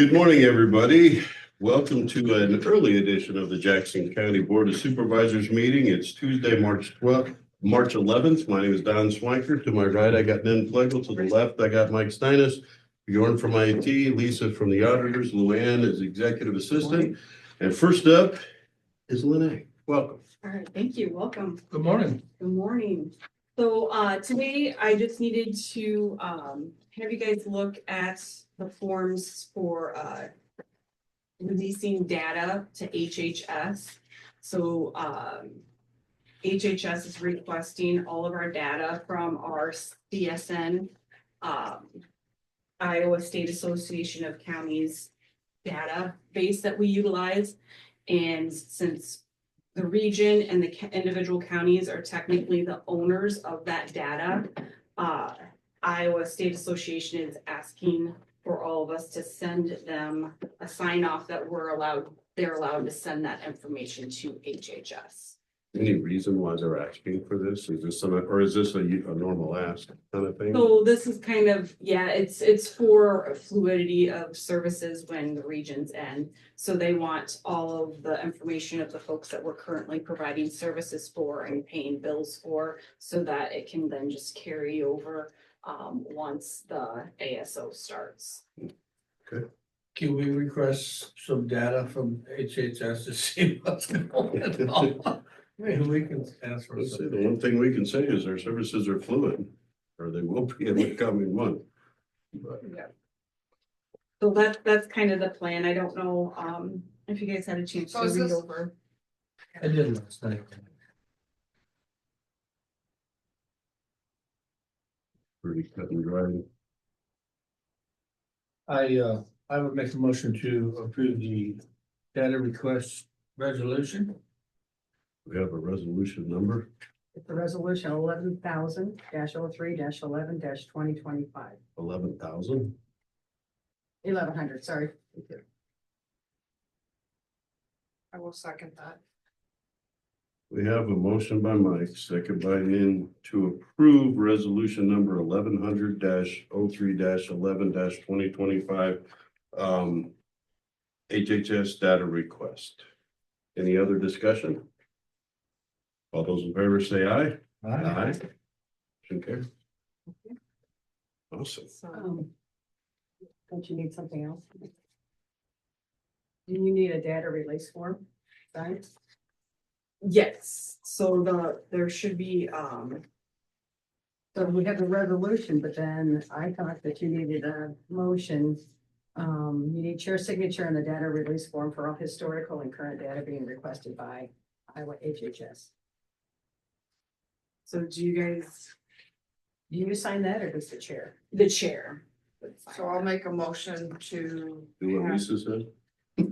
Good morning, everybody. Welcome to an early edition of the Jackson County Board of Supervisors meeting. It's Tuesday, March 11th. My name is Don Swanker. To my right, I got Nen Flegel. To the left, I got Mike Steinis, Bjorn from IT, Lisa from the auditors, Luann is executive assistant. And first up is Lynette. Welcome. All right, thank you. Welcome. Good morning. Good morning. So today I just needed to have you guys look at the forms for releasing data to HHS. So HHS is requesting all of our data from our CSN, Iowa State Association of Counties database that we utilize. And since the region and the individual counties are technically the owners of that data, Iowa State Association is asking for all of us to send them a sign off that they're allowed to send that information to HHS. Any reason why they're asking for this? Is this a normal ask kind of thing? So this is kind of, yeah, it's for fluidity of services when the regions end. So they want all of the information of the folks that we're currently providing services for and paying bills for, so that it can then just carry over once the ASO starts. Okay. Can we request some data from HHS to see what's going on? Maybe we can ask for Let's see, some. the one thing we can say is our services are fluid, or they will be in the coming month. But Yeah. So that's kind of the plan. I don't know if you guys had a chance to read over. I did last night. pretty cut and dry. I would make a motion to approve the data request resolution. We have a resolution number, It's a resolution 11,000-03-11-2025. 11,000. 1100, sorry. I will second that. We have a motion by Mike, second by Nan, to approve resolution number 1100-03-11-2025. HHS data request. Any other discussion? All those in favor say aye. Aye. Motion carries. Awesome. So, don't you need something else? Do you need a data release form? Right? Yes, so there should be So we have a resolution, but then I thought that you needed a motion. You need chair signature on the data release form for all historical and current data being requested by Iowa HHS. so do you guys, Do you sign that or does the chair? the chair? So I'll make a motion to Do what Lisa said.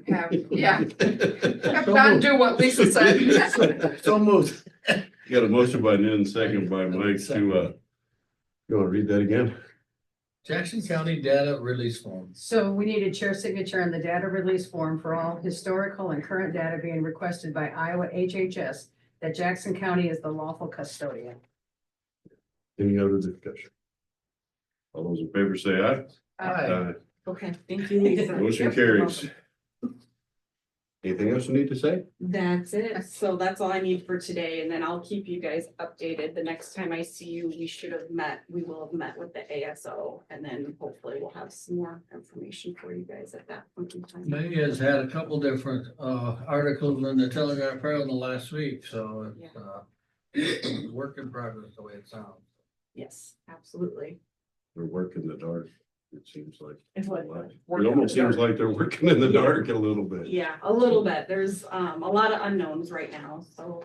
have, yeah, have Don do what Lisa said. So moved. You got a motion by Nan, second by Mike to, you want to read that again? Jackson County data release form. So we need a chair signature on the data release form for all historical and current data being requested by Iowa HHS that Jackson County is the lawful custodian. Any other discussion? All those in favor say aye. Aye. Okay, thank you, Lisa. Motion Yep, carries. you're Anything else you need to say? That's it. So that's all I need for today, and then I'll keep you guys updated. The next time I see you, we will have met with the ASO, and then hopefully we'll have some more information for you guys at that point in time. Maggie has had a couple different articles in the Telegraph Herald in the last week, so it's work in progress the way it sounds. Yes, absolutely. They're working in the dark, it seems like. It would. It almost seems like they're working in the dark a little bit. Yeah, a little bit. There's a lot of unknowns right now, so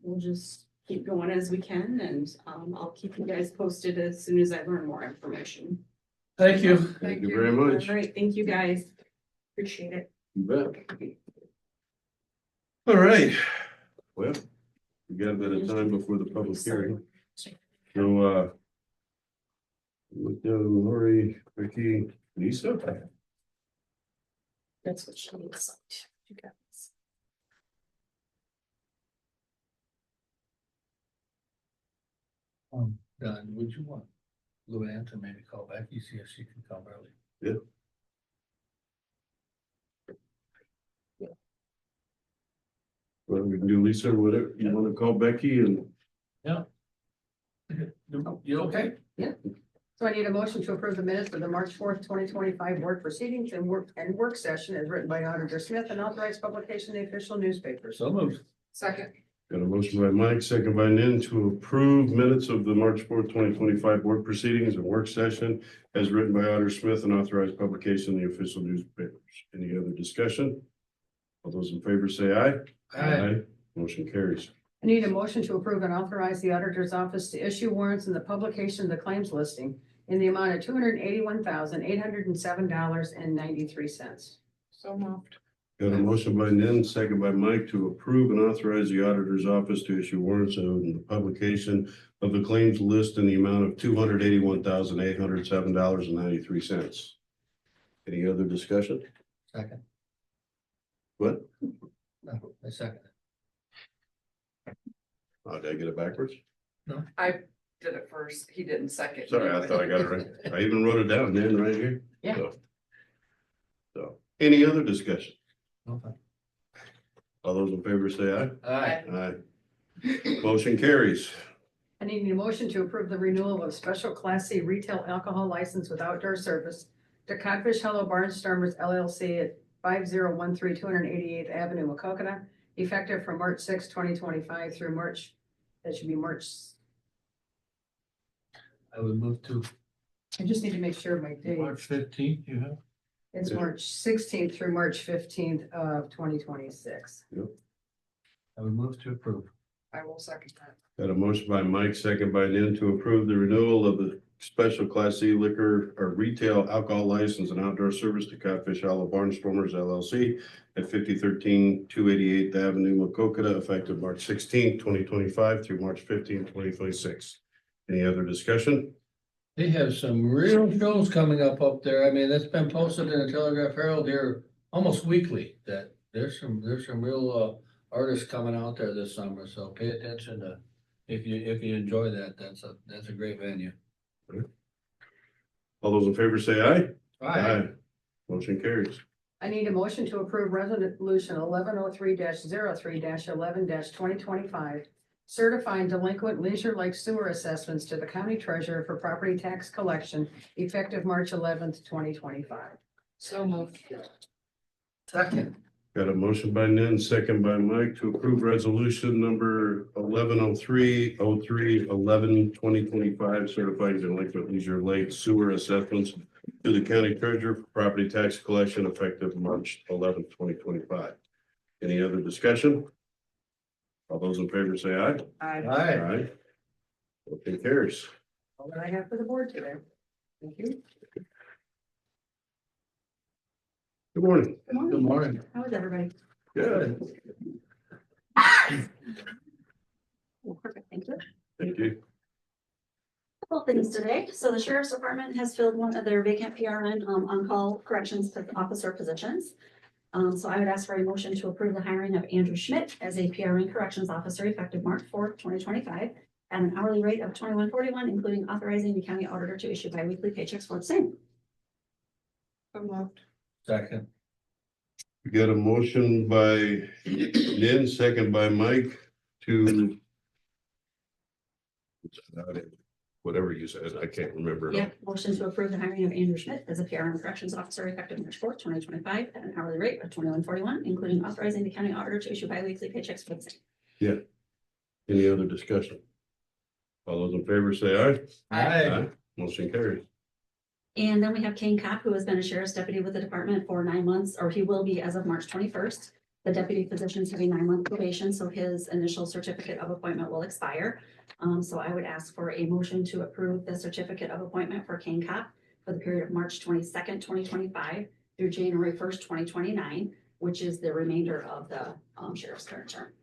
we'll just keep going as we can, and I'll keep you guys posted as soon as I learn more information. Thank you. Thank you very much. All right, thank you guys. Appreciate it. You bet. All right. Well, we got a bit of time before the public hearing. So, with Lori, Ricky, Lisa. That's what she needs. You got this. Don, would you want Luann to maybe call Becky, see if she can come early? Yeah. we can do Lisa or whatever, you wanna call Becky and, You okay? So I need a motion to approve the minutes for the March 4th, 2025 board proceedings and work session as written by Auditor Smith and authorized publication in the official newspapers. So moved. Second. got a motion by Mike, second by Nan to approve minutes of the March 4th, 2025 board proceedings and work session as written by Auditor Smith and authorized publication in the official newspapers. Any other discussion? All those in favor say aye. Aye. Motion carries. I need a motion to approve and authorize the auditor's office to issue warrants in the publication of the claims listing in the amount of $281,807.93. So moved. Got a motion by Nan, second by Mike to approve and authorize the auditor's office to issue warrants in the publication of the claims list in the amount of $281,807.93. Any other discussion? Second. What? No, I second. Oh, did I get it backwards? I did it first. He didn't second. Sorry, I thought I got it right. I even wrote it down, Nan, right here. Yeah. So, any other discussion? Okay. All those in favor say aye. Aye. Aye. Motion carries. I need a motion to approve the renewal of special Class C retail alcohol license with outdoor service to Codfish Hollow Barnstormers LLC at 5013 288th Avenue, Wacokota, effective from March 6, 2025 through March, that should be March. I would move to I just need to make sure my date. March 15th, you have? It's Yeah. March 16th through March 15th of 2026. I would move to approve. I will second that. Got a motion by Mike, second by Nan to approve the renewal of the special Class C liquor or retail alcohol license and outdoor service to Codfish Hollow Barnstormers LLC at 5013 288th Avenue, Wacokota, effective March 16th, 2025 through March 15th, 2026. Any other discussion? They have some real shows coming up there. I mean, that's been posted in the Telegraph Herald here almost weekly, that there's some real artists coming out there this summer, so pay attention to, if you enjoy that, that's a great venue. All those in favor say aye. Aye. Motion carries. I need a motion to approve resolution 1103-03-11-2025, certifying delinquent Leisure Lake sewer assessments to the county treasurer for property tax collection effective March 11th, 2025. So moved. Second. Got a motion by Nan, second by Mike to approve resolution number 1103-03-11-2025, certifying delinquent Leisure Lake sewer assessments to the county treasurer for property tax collection effective March 11th, 2025. Any other discussion? All those in favor say aye. Aye. Motion carries. All that I have for the board today. Thank you. Good morning. Good morning. How is everybody? Good. Well, perfect, thank you. Thank you. Couple things today. So the sheriff's department has filled one of their vacant PRN on-call corrections officer positions. So I would ask for a motion to approve the hiring of Andrew Schmidt as a PRN corrections officer effective March 4th, 2025, at an hourly rate of $21.41, including authorizing the county auditor to issue biweekly paychecks for the same. So moved. Second. We got a motion by Nan, second by Mike to whatever you said, I can't remember. Yeah, motion to approve the hiring of Andrew Schmidt as a PRN corrections officer effective March 4th, 2025, at an hourly rate of $21.41, including authorizing the county auditor to issue biweekly paychecks for the same. Any other discussion? All those in favor say aye. Aye. Motion carries. And then we have Kane Kopp, who has been a sheriff's deputy with the department for 9 months, or he will be as of March 21st. The deputy position's having 9-month probation, so his initial certificate of appointment will expire. So I would ask for a motion to approve the certificate of appointment for Kane Kopp for the period of March 22nd, 2025 through January 1st, 2029, which is the remainder of the sheriff's current term.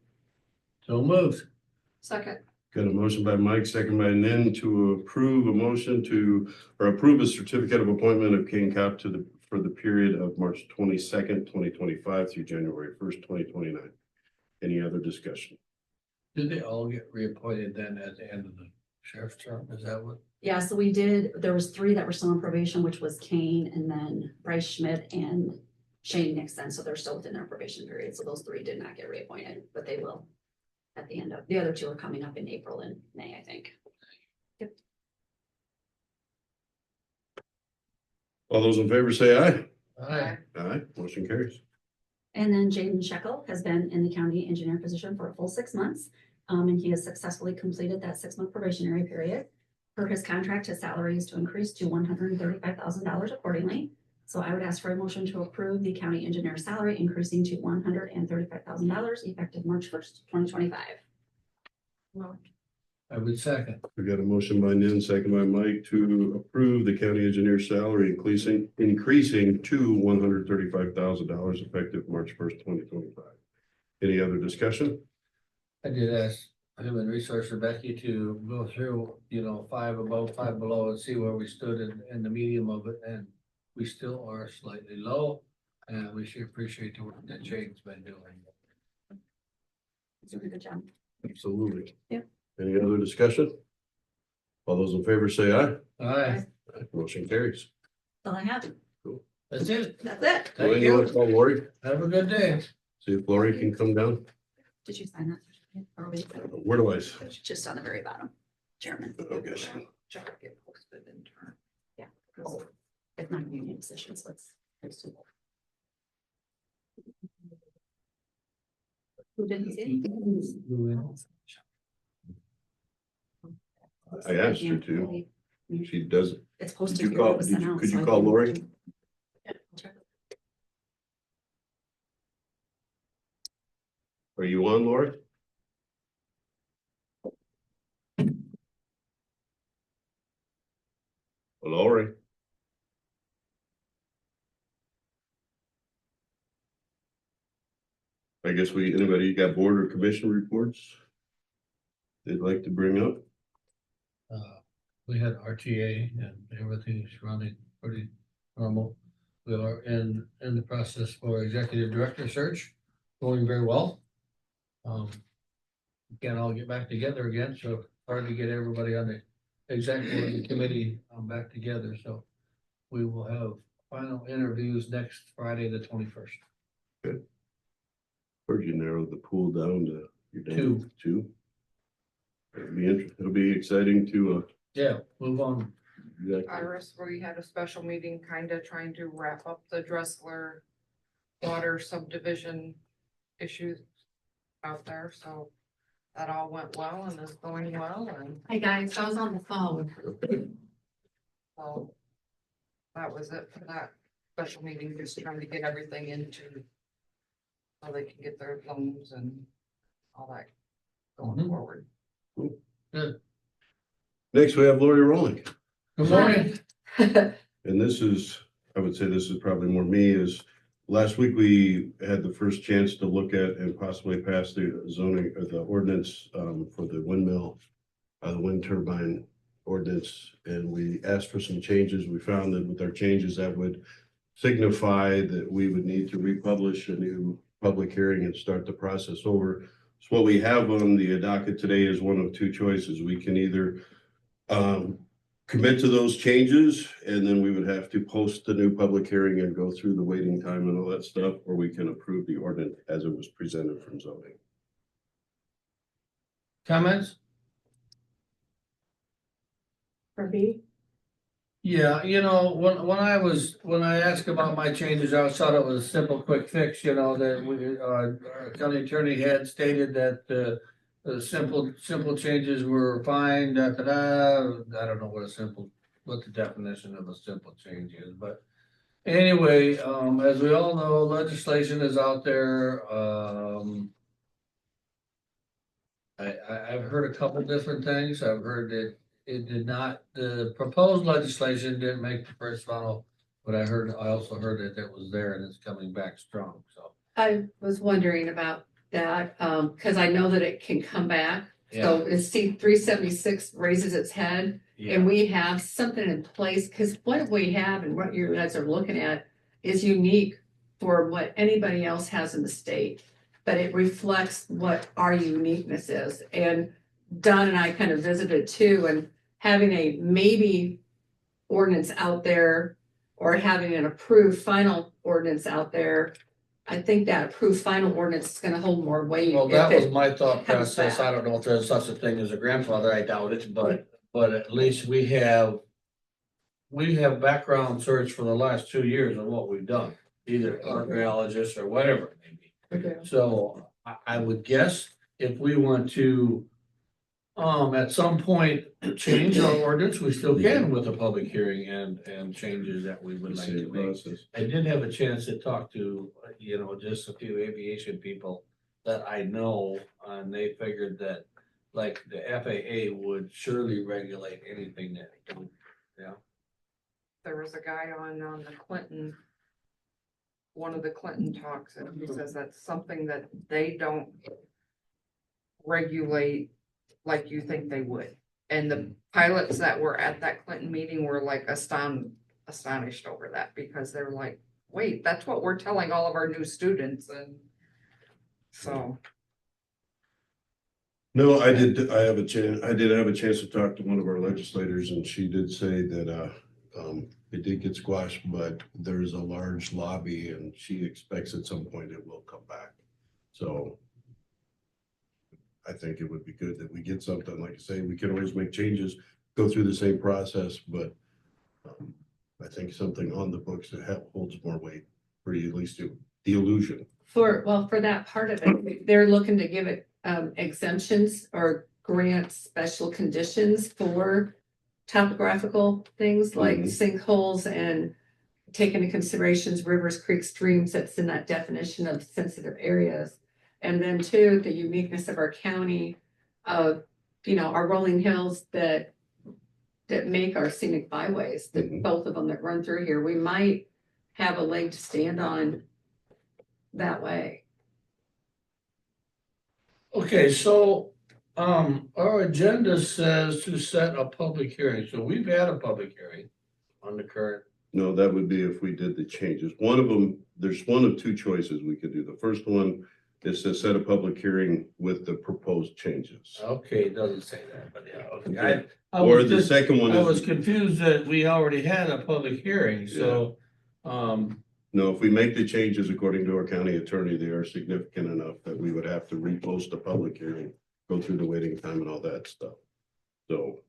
So moved. Second. Got a motion by Mike, second by Nan to approve a motion to, or approve a certificate of appointment of King Cop for the period of March 22nd, 2025 through January 1st, 2029. Any other discussion? Did they all get reappointed then at the end of the sheriff's term? Is that what? Yeah, so we did, there was 3 that were still on probation, which was Kane and then Bryce Schmidt and Shane Nixon, so they're still within their probation period, so those three did not get reappointed, but they will at the end of, the other two are coming up in April and May, I think. All those in favor say aye. Aye. Aye, motion carries. And then Jaden Shekel has been in the county engineer position for a full 6 months. And he has successfully completed that 6-month probationary period. Per his contract, his salary is to increase to $135,000 accordingly. So I would ask for a motion to approve the county engineer salary increasing to $135,000 effective March 1st, 2025. I would second. We got a motion by Nan, second by Mike to approve the county engineer's salary increasing to $135,000 effective March 1st, 2025. Any other discussion? I did ask Human Resource Becky to go through, 5 above, 5 below and see where we stood in the medium of it, and we still are slightly low, and we should appreciate the work that Jane's been doing. He's doing a good job. Absolutely. Yep. Any other discussion? All those in favor say aye. Aye, Aye, motion carries. That's all I have. that's it. That's it. Thank Wayne, you. want to call Lori? Have a good day. See if Lori can come down. Did you sign that? Or we- Where do I? Just on the very bottom, Chairman. Okay. Check get posted in turn. Yeah. It's not a union position, so it's. Who didn't see it? I asked her to. She doesn't. It's posted. Did you here, call, it was did sent you, out, could so you I call can- Lori? Yeah, I'll check. Are you on, Lori? Lori? I guess anybody got board or commission reports they'd like to bring up? We had RTA and everything's running pretty normal. We are in the process for executive director search, going very well. Can't all get back together again, so hard to get everybody on the executive committee back together, so we will have final interviews next Friday, the 21st. Heard you narrowed the pool down to, you're down Two. to two. It'll be exciting to, Yeah, move on. exactly. Iris, we had a special meeting kind of trying to wrap up the Dressler water subdivision issues out there, so that all went well and is going well, and Hi guys, I was on the phone. so that was it for that special meeting, just trying to get everything into so they can get their loans and all that going Mhm. forward. Next, we have Lori Rowling. Good morning. And this is, I would say this is probably more me, is last week we had the first chance to look at and possibly pass the zoning or the ordinance for the windmill, the wind turbine ordinance. And we asked for some changes. We found that with our changes that would signify that we would need to republish a new public hearing and start the process over. So what we have on the docket today is one of two choices. We can either commit to those changes, and then we would have to post the new public hearing and go through the waiting time and all that stuff, or we can approve the ordinance as it was presented from zoning. Comments? For B, Yeah, when I asked about my changes, I thought it was a simple, quick fix, that our county attorney had stated that the simple changes were fine, I don't know what the definition of a simple change is, but anyway, as we all know, legislation is out there, I've heard a couple different things. I've heard that it did not, the proposed legislation didn't make the first funnel, but I also heard that it was there and it's coming back strong, so. I was wondering about that, cause I know that it can come back. So if C 376 raises its head and we have something in place, cause what we have and what you guys are looking at is unique for what anybody else has in the state. But it reflects what our uniqueness is. And Don and I kind of visited too, and having a maybe ordinance out there or having an approved final ordinance out there, I think that approved final ordinance is gonna hold more weight. Well, if that was it my thought comes process. I back. don't know if there's such a thing as a grandfather. I doubt it, but at least we have background search for the last 2 years of what we've done, either archaeologists or whatever it may be. Okay. So I would guess if we want to at some point change our ordinance, we still can with a public hearing and changes that we would like to Same make. process. I did have a chance to talk to, just a few aviation people that I know, and they figured that like the FAA would surely regulate anything that, There was a guy on the Clinton, one of the Clinton talks, and he says that's something that they don't regulate like you think they would. And the pilots that were at that Clinton meeting were like astonished over that, because they're like, wait, that's what we're telling all of our new students, and so. No, I did have a chance to talk to one of our legislators, and she did say that, it did get squashed, but there's a large lobby and she expects at some point it will come back. So I think it would be good that we get something, like I say, we can always make changes, go through the same process, but I think something on the books that holds more weight for you, at least the illusion. For that part of it, they're looking to give it exemptions or grant special conditions for topographical things like sinkholes, and take into considerations rivers, creeks, streams, that's in that definition of sensitive areas. And then too, the uniqueness of our county, of, our rolling hills that make our scenic byways, that both of them that run through here, we might have a leg to stand on that way. Okay, so our agenda says to set a public hearing. So we've had a public hearing on the current. No, that would be if we did the changes. One of them, there's one of two choices we could do. The first one is to set a public hearing with the proposed changes. Okay, it doesn't say that, but yeah, okay. Or the second one I was is, confused that we already had a public hearing, so, no, if we make the changes according to our county attorney, they are significant enough that we would have to repost a public hearing, go through the waiting time and all that stuff. So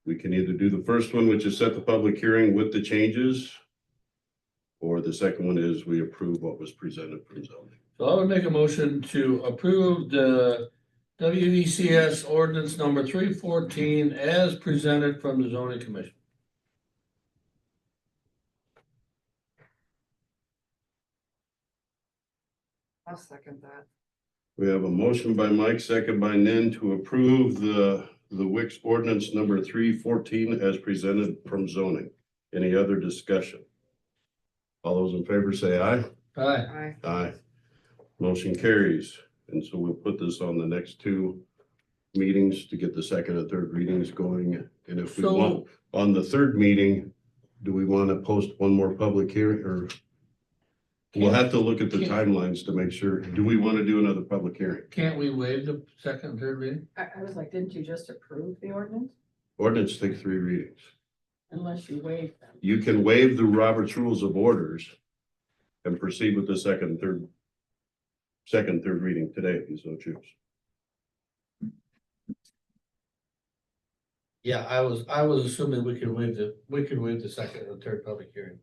we can either do the first one, which is set the public hearing with the changes, or the second one is we approve what was presented from zoning. so I would make a motion to approve the WECS ordinance number 314 as presented from the zoning commission. I'll second that. We have a motion by Mike, second by Nin, to approve the WIX ordinance number 314 as presented from zoning. Any other discussion? All those in favor say aye. Aye. Aye. Motion carries. And so we'll put this on the next two meetings to get the second and third readings going. And if we So- want, on the third meeting, do we want to post one more public hearing, or? We'll have to look at the timelines to make sure. Do we want to do another public hearing? Can't we waive the second and third reading? I was like, didn't you just approve the ordinance? Ordinance take 3 readings. Unless you waive them. You can waive the Robert's Rules of Orders and proceed with the second, third reading today if you so choose. Yeah, I was assuming we could waive the second and third public hearing.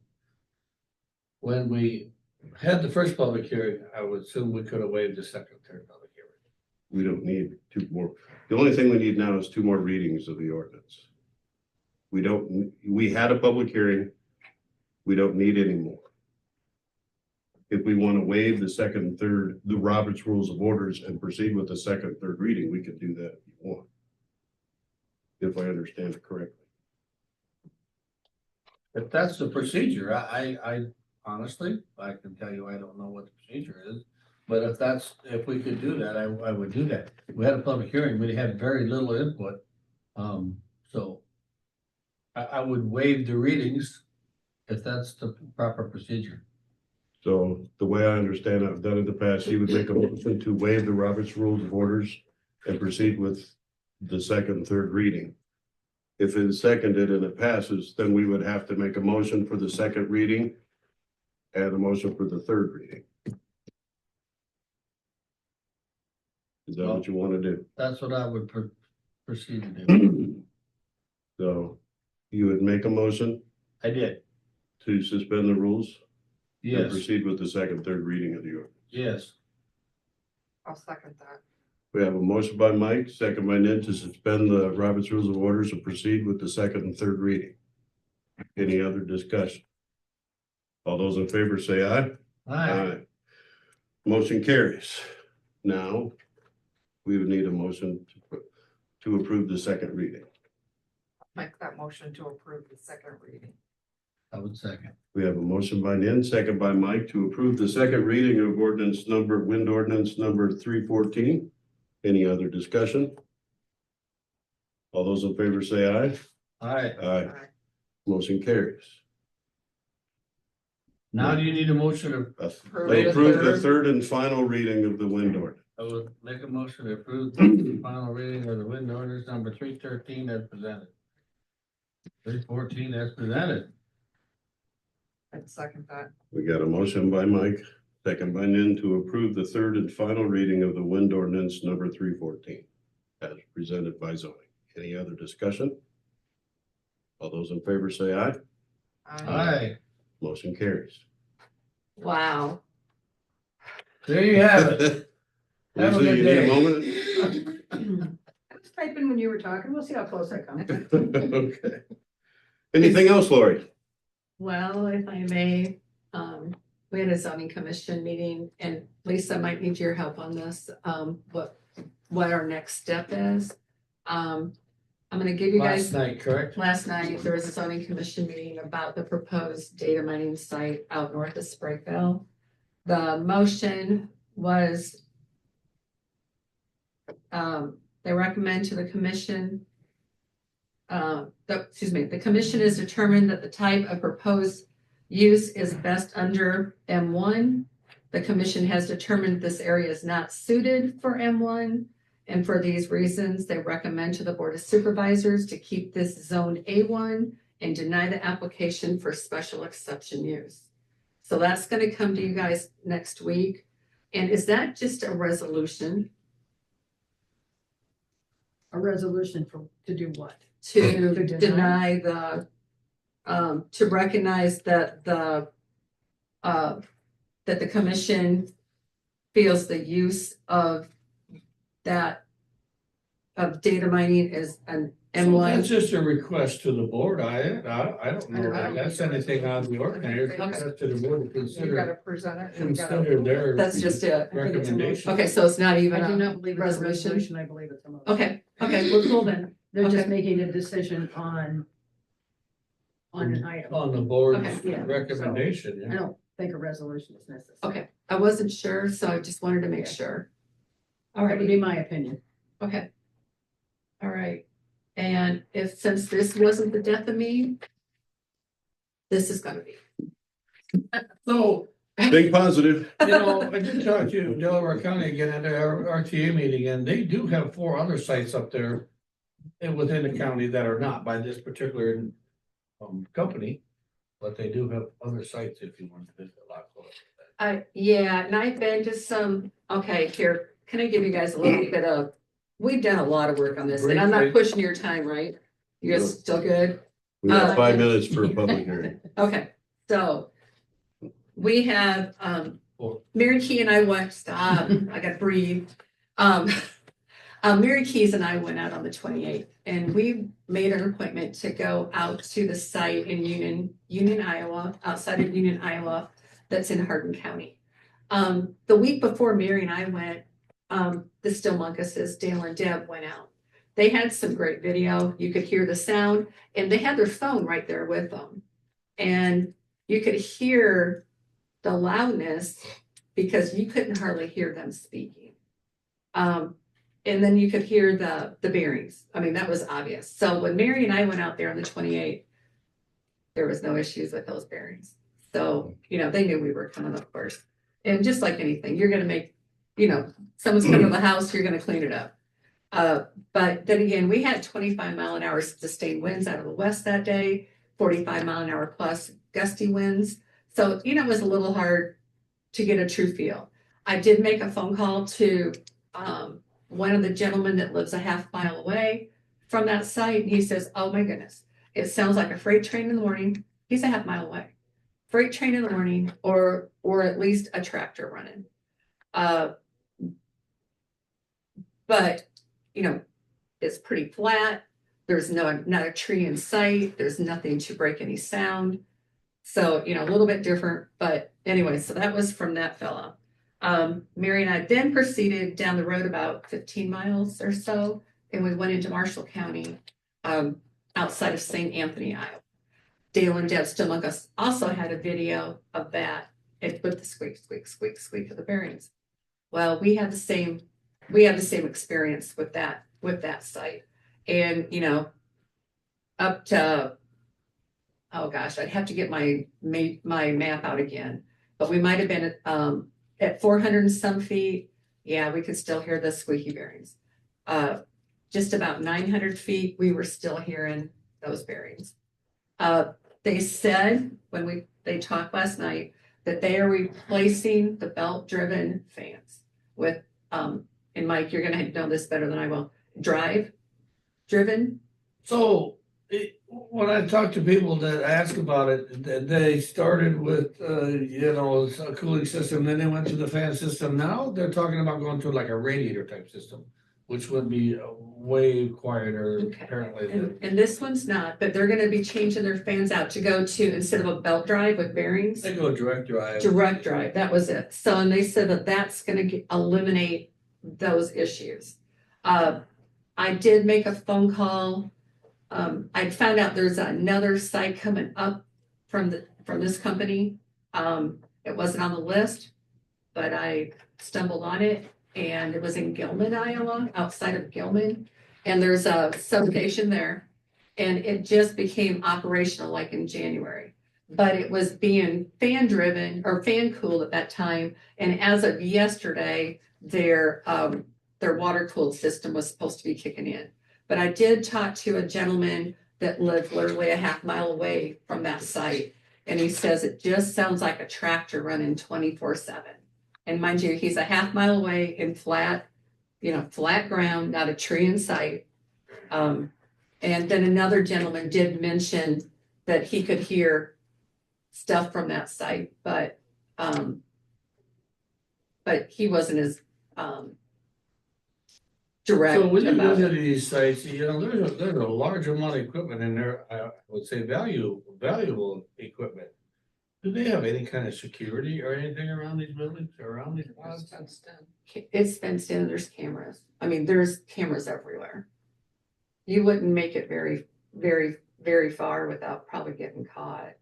When we had the first public hearing, I would assume we could have waived the second and third public hearing. We don't need 2 more. The only thing we need now is 2 more readings of the ordinance. We had a public hearing. We don't need any more. If we want to waive the second and third, the Robert's Rules of Orders and proceed with the second and third reading, we could do that if you want. If I understand it correctly. If that's the procedure, I honestly, I can tell you, I don't know what the procedure is. But if we could do that, I would do that. We had a public hearing, we had very little input. So I would waive the readings if that's the proper procedure. So the way I understand it, I've done it in the past, you would make a motion to waive the Robert's Rules of Orders and proceed with the second and third reading. If it's seconded and it passes, then we would have to make a motion for the second reading and a motion for the third reading. Is that what you want to do? That's what I would proceed to do. So you would make a motion I did. to suspend the rules? And Yes, proceed with the second, third reading of the ordinance. yes. I'll second that. We have a motion by Mike, second by Ned to suspend the Robert's Rules of Orders and proceed with the second and third reading. Any other discussion? All those in favor say aye. Aye. Motion carries. Now, we would need a motion to approve the second reading. Make that motion to approve the second reading. I would second. We have a motion by Nan, second by Mike to approve the second reading of wind ordinance number 314. Any other discussion? All those in favor say aye. Aye. Aye. Motion carries. Now do you need a motion to, They approve the third and final reading of the wind ordinance. I would make a motion to approve the final reading of the wind orders number 313 as presented. 314 as presented. I'd second that. We got a motion by Mike, second by Nan to approve the third and final reading of the wind ordinance number 314 as presented by zoning. Any other discussion? All those in favor say aye. Aye. Motion carries. Wow. There you have it. Have a Lisa, good you need a day. moment? I was typing when you were talking. We'll see how close I come. Okay. Anything else, Lori? Well, if I may, we had a zoning commission meeting and Lisa might need your help on this, what our next step is. I'm gonna give you guys. Last night, correct? Last night, there was a zoning commission meeting about the proposed data mining site out north of Sprayville. The motion was they recommend to the commission the commission is determined that the type of proposed use is best under M1. The commission has determined this area is not suited for M1. And for these reasons, they recommend to the Board of Supervisors to keep this zone A1 and deny the application for special exception use. So that's going to come to you guys next week. And is that just a resolution A resolution to do what? to To deny the, to recognize that the commission feels the use of that of data mining is an So that's M1. just a request to the board. I don't know I if that's anything on the ordinary. It's Okay. up to the board to You consider, gotta present it. and you gotta consider approve it. their That's just it. I think it's a recommendation. Okay, so it's not even I do a not believe it's a resolution. resolution. I believe it's a motion. Okay, well, cool then. They're just okay. making a decision on an item. On the board's Okay, yeah. recommendation, I yeah. don't think a resolution is necessary. Okay, I wasn't sure, so I just wanted to make sure. All That would right, be my opinion. okay. All right, and since this wasn't the death of me, this is gonna be. So, Think positive. I did talk to Delaware County again at their RTA meeting, and they do have 4 other sites up there and within the county that are not by this particular company, but they do have other sites if you want to visit a lot closer. Yeah, and I've been to some, okay, here, can I give you guys a little bit of, we've done a lot of work on this, and I'm not Briefly. pushing your time, right? You guys still good? We have 5 minutes for a public hearing. Okay, so we have, Mary Key and I went, stop, I got breathe. Mary Keys and I went out on the 28th and we made an appointment to go out to the site in Union, Iowa, outside of Union, Iowa, that's in Hardin County. The week before Mary and I went, the Stillmunkuses, Dale and Deb went out. They had some great video. You could hear the sound and they had their phone right there with them. And you could hear the loudness because you couldn't hardly hear them speaking. And then you could hear the bearings. I mean, that was obvious. So when Mary and I went out there on the 28th, there was no issues with those bearings. So, they knew we were coming, of course. And just like anything, you're going to make, someone's coming to the house, you're going to clean it up. But then again, we had 25-mile-an-hour sustained winds out of the west that day, 45-mile-an-hour plus gusty winds. So, you know, it was a little hard to get a true feel. I did make a phone call to one of the gentlemen that lives a half mile away from that site. And he says, oh my goodness, it sounds like a freight train in the morning. He's a half mile away. Freight train in the morning or at least a tractor running. But, you know, it's pretty flat. There's not a tree in sight. There's nothing to break any sound. So, you know, a little bit different, but anyway, so that was from that fella. Mary and I then proceeded down the road about 15 miles or so, and we went into Marshall County, outside of St. Anthony, Iowa. Dale and Deb Stomachus also had a video of that, with the squeak, squeak, squeak, squeak of the bearings. Well, we have the same experience with that site. And, you know, up to, oh gosh, I'd have to get my map out again, but we might have been at 400 and some feet. Yeah, we could still hear the squeaky bearings. Just about 900 feet, we were still hearing those bearings. They said when they talked last night that they are replacing the belt-driven fans with, and Mike, you're gonna know this better than I will, driven. So when I talk to people that ask about it, they started with, you know, a cooling system, then they went to the fan system. Now they're talking about going to like a radiator type system, which would be way quieter Okay. apparently. And this one's not, but they're gonna be changing their fans out to go to, instead of a belt drive with bearings, They go direct drive. direct drive. That was it. So, and they said that that's gonna eliminate those issues. I did make a phone call. I found out there's another site coming up from this company. It wasn't on the list, but I stumbled on it, and it was in Gilman, Iowa, outside of Gilman. And there's a substation there, and it just became operational like in January. But it was being fan driven or fan cooled at that time. And as of yesterday, their water cooled system was supposed to be kicking in. But I did talk to a gentleman that lived literally a half mile away from that site. And he says it just sounds like a tractor running 24/7. And mind you, he's a half mile away in flat ground, not a tree in sight. And then another gentleman did mention that he could hear stuff from that site, but he wasn't as direct So when you about go it. to these sites, you know, there's a large amount of equipment in there, I would say valuable equipment. Do they have any kind of security or anything around these buildings, around these pods? It's fenced in, there's cameras. I mean, there's cameras everywhere. You wouldn't make it very, very, very far without probably getting caught.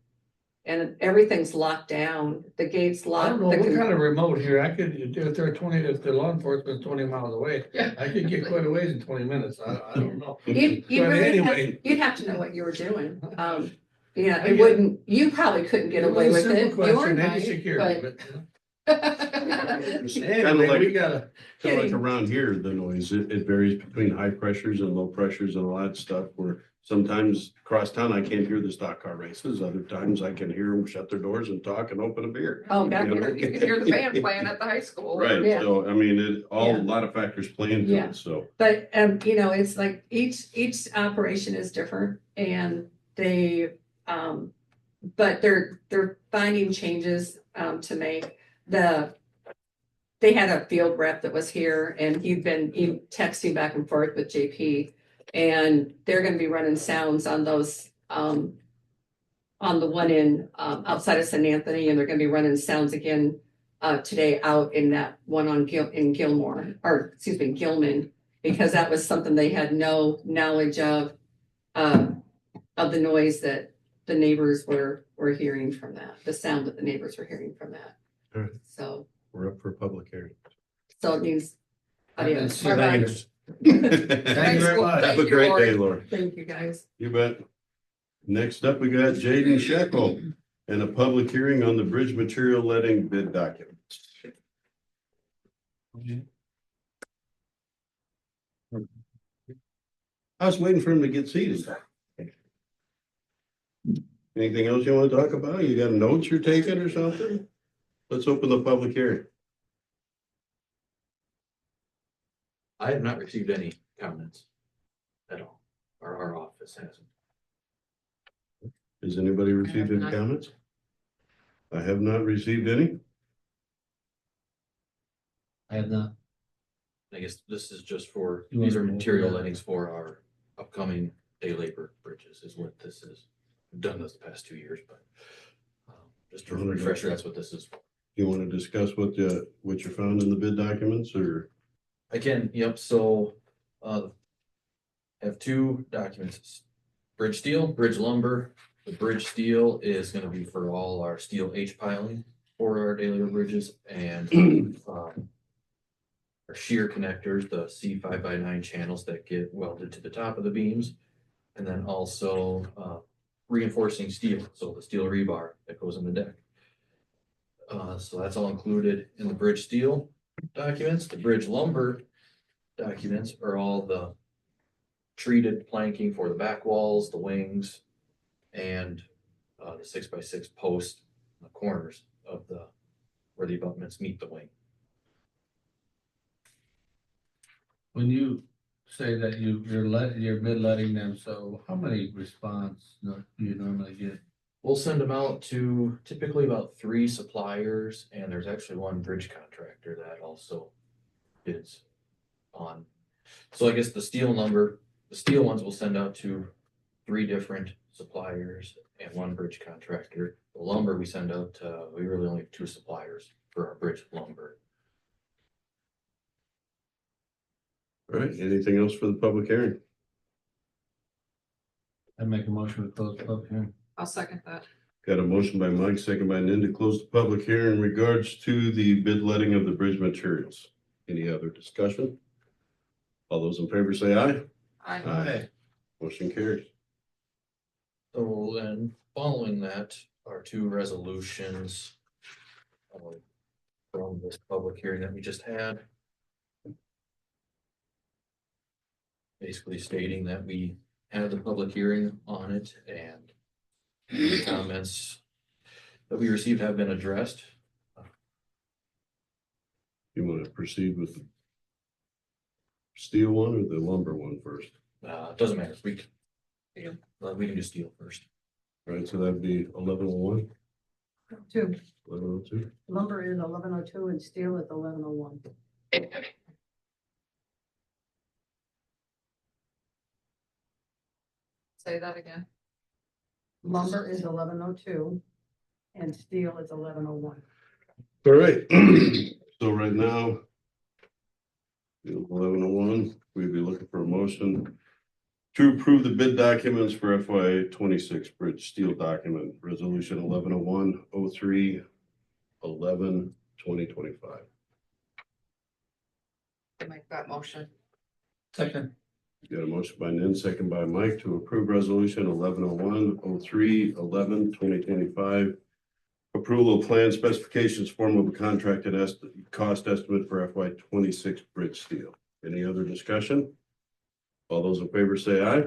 And everything's locked down, the gate's I locked. don't know, we're kind of remote here. I could, if the law enforcement's 20 miles away, Yeah. I could get quite a ways in 20 minutes. I don't know. You'd But really anyway. you'd have to know what you were doing. Yeah, I it get- wouldn't, you probably couldn't get It was away a with simple it. You question, or any Mike, security, but- Kinda Anyway, like- we gotta, Kind of like Kidding. around here, the noise, it varies between high pressures and low pressures and all that stuff, where sometimes across town, I can't hear the stock car races, other times I can hear them shut their doors and talk and open a beer. Oh, back You know? here, you could hear the band playing at the high school. Right, Yeah. so, I mean, a Yeah. lot of factors play into Yeah. it, so. But, you know, it's like each operation is different and they, but they're finding changes, to make. They had a field rep that was here and he'd been texting back and forth with JP. And they're gonna be running sounds on those, on the one outside of St. Anthony, and they're gonna be running sounds again, today out in that one in Gilmore, or excuse me, Gilman, because that was something they had no knowledge of the noise that the neighbors were hearing from that, the sound that the neighbors were hearing from that. Alright. So We're up for a public hearing. it means, adios. See you Bye-bye. later. Thank you very much. Have a great day, Laura. Thank you, guys. You bet. Next up, we got Jaden Shekel and a public hearing on the bridge material letting bid documents. I was waiting for him to get seated. Anything else you want to talk about? You got notes you're taking or something? Let's open the public hearing. I have not received any comments at all, or our office hasn't. Has anybody received any not. comments? I have not received any. I have not. I guess this is just for, You these want are to material open that? lettings for our upcoming day labor bridges is what this is. We've done this the past 2 years, but just a refresher, that's what this is for. You want to discuss what you found in the bid documents or? I can, yep, so, have two documents. Bridge steel, bridge lumber. The bridge steel is gonna be for all our steel H piling for our daily bridges and, our shear connectors, the C5x9 channels that get welded to the top of the beams. And then also, reinforcing steel, so the steel rebar that goes in the deck. So that's all included in the bridge steel documents. The bridge lumber documents are all the treated planking for the back walls, the wings, and the 6x6 post on the corners of where the abutments meet the wing. When you say that you're bid letting them, so how many response do you normally get? We'll send them out to typically about 3 suppliers, and there's actually one bridge contractor that also bids on. So I guess the steel ones will send out to 3 different suppliers and one bridge contractor. The lumber we send out, we really only have 2 suppliers for our bridge lumber. All right, anything else for the public hearing? I make a motion to close the public hearing. I'll second that. Got a motion by Mike, second by Nan to close the public hearing in regards to the bid letting of the bridge materials. Any other discussion? All those in favor say aye. I, Motion carries. So then, following that, are 2 resolutions from this public hearing that we just had. Basically stating that we had the public hearing on it and the comments that we received have been addressed. You want to proceed with the steel one or the lumber one first? It doesn't matter, we can do steel first. All right, so that'd be 1101, 2. 1102. Lumber is 1102 and steel is 1101. say that again. Lumber is 1102 and steel is 1101. All right, so right now, 1101, we'd be looking for a motion to approve the bid documents for FY 26 bridge steel document, resolution 1101-03-11-2025. To make that motion. Second. Got a motion by Nan, second by Mike to approve resolution 1101-03-11-2025. Approval of plan specifications, form of a contracted cost estimate for FY 26 bridge steel. Any other discussion? All those in favor say aye.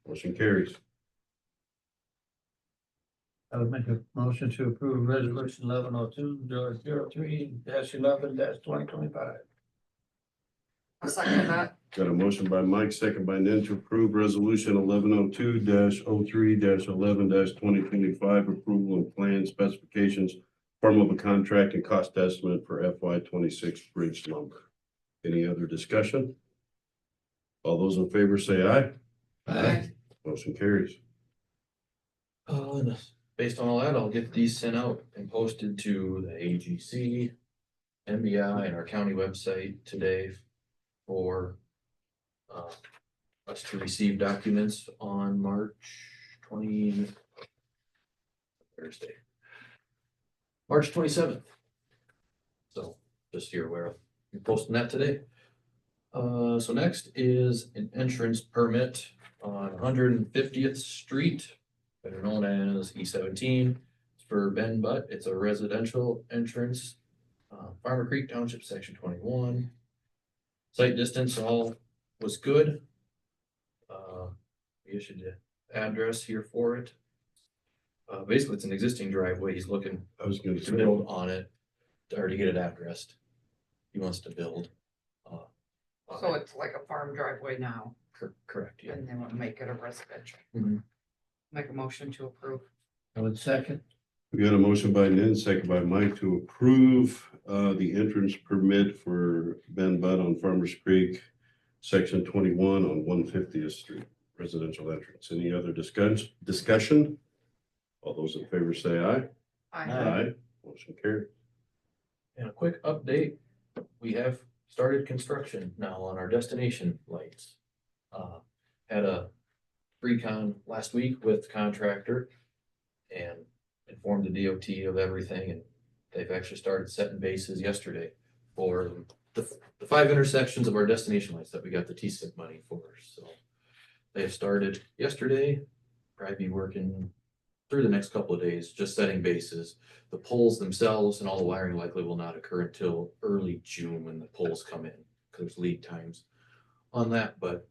Motion carries. I would make a motion to approve resolution 1102-03-11-2025. I'll second that. Got a motion by Mike, second by Nan to approve resolution 1102-03-11-2025, approval of plan specifications, form of a contract and cost estimate for FY 26 bridge lumber. Any other discussion? All those in favor say aye. Motion carries. And based on all that, I'll get these sent out and posted to the AGC, MBI, and our county website today for us to receive documents on March 20, Thursday, March 27th. So just so you're aware of, I'm posting that today. So next is an entrance permit on 150th Street, better known as E17. It's for Ben Butt. It's a residential entrance, Farmer Creek Township, Section 21. Site distance all was good. We issued the address here for it. Basically, it's an existing driveway. He's looking I was gonna to say, build on it, or to get it addressed. He wants to build. on So it. it's like a farm driveway now, Correct, yeah. and they want to make it a residential. Mhm. Make a motion to approve. I would second. we got a motion by Nan, second by Mike to approve the entrance permit for Ben Budd on Farmers Creek, section 21 on 150th Street, residential entrance. Any other discussion? All those in favor say aye. I, Motion carried. And a quick update, we have started construction now on our destination lights. Had a pre-con last week with contractor and informed the DOT of everything, and they've actually started setting bases yesterday for the 5 intersections of our destination lights that we got the TSIP money for, so. They have started yesterday, probably be working through the next couple of days, just setting bases. The poles themselves and all the wiring likely will not occur until early June when the poles come in, because there's lead times on that, but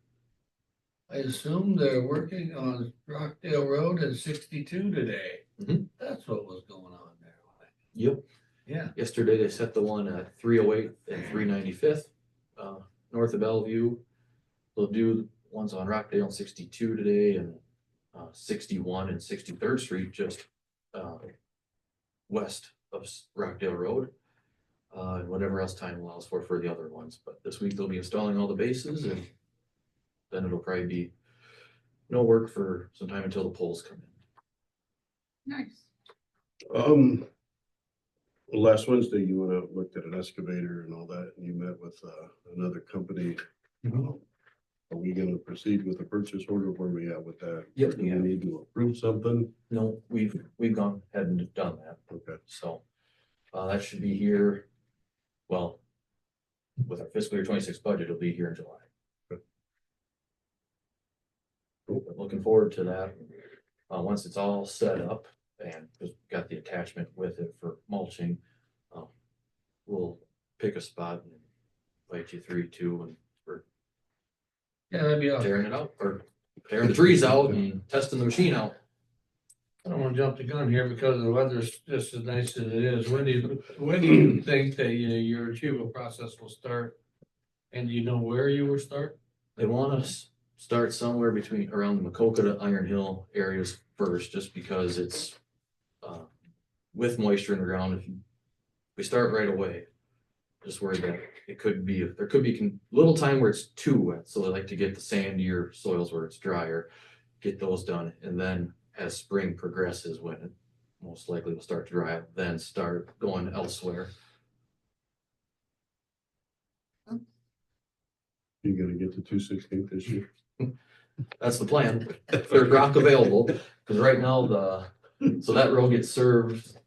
I assume they're working on Rockdale Road and 62 today. Mhm. That's what was going on there. yep. Yeah. Yesterday, they set the one at 308 and 395th, north of Bellevue. They'll do ones on Rockdale and 62 today, and 61 and 63rd Street, just west of Rockdale Road. And whatever else time allows for the other ones. But this week they'll be installing all the bases, and then it'll probably be no work for some time until the poles come in. nice. Last Wednesday, you went out and looked at an excavator and all that, and you met with another company. Are we gonna proceed with the purchase order? Where are we at with that? Yep, Do we yeah. need to approve something? No, we've gone ahead and done that, Okay. so that should be here. Well, with our fiscal year 26 budget, it'll be here in July. Good. But looking forward to that. Once it's all set up and just got the attachment with it for mulching, we'll pick a spot and invite you 3-2 and we're Yeah, that'd be awesome. tearing it out, or tearing the trees out and testing the machine out. I don't wanna jump the gun here because the weather's just as nice as it is. When do you think that your retrieval process will start? And do you know where you will start? They want us start somewhere between around the Macoka to Iron Hill areas first, just because it's with moisture in the ground. If we start right away, just worried that there could be little time where it's too wet, so they like to get the sandier soils where it's drier, get those done, and then as spring progresses, when it most likely will start to dry up, then start going elsewhere. You gonna get to 216 this year? That's the plan, if there's rock available, because right now so that road gets served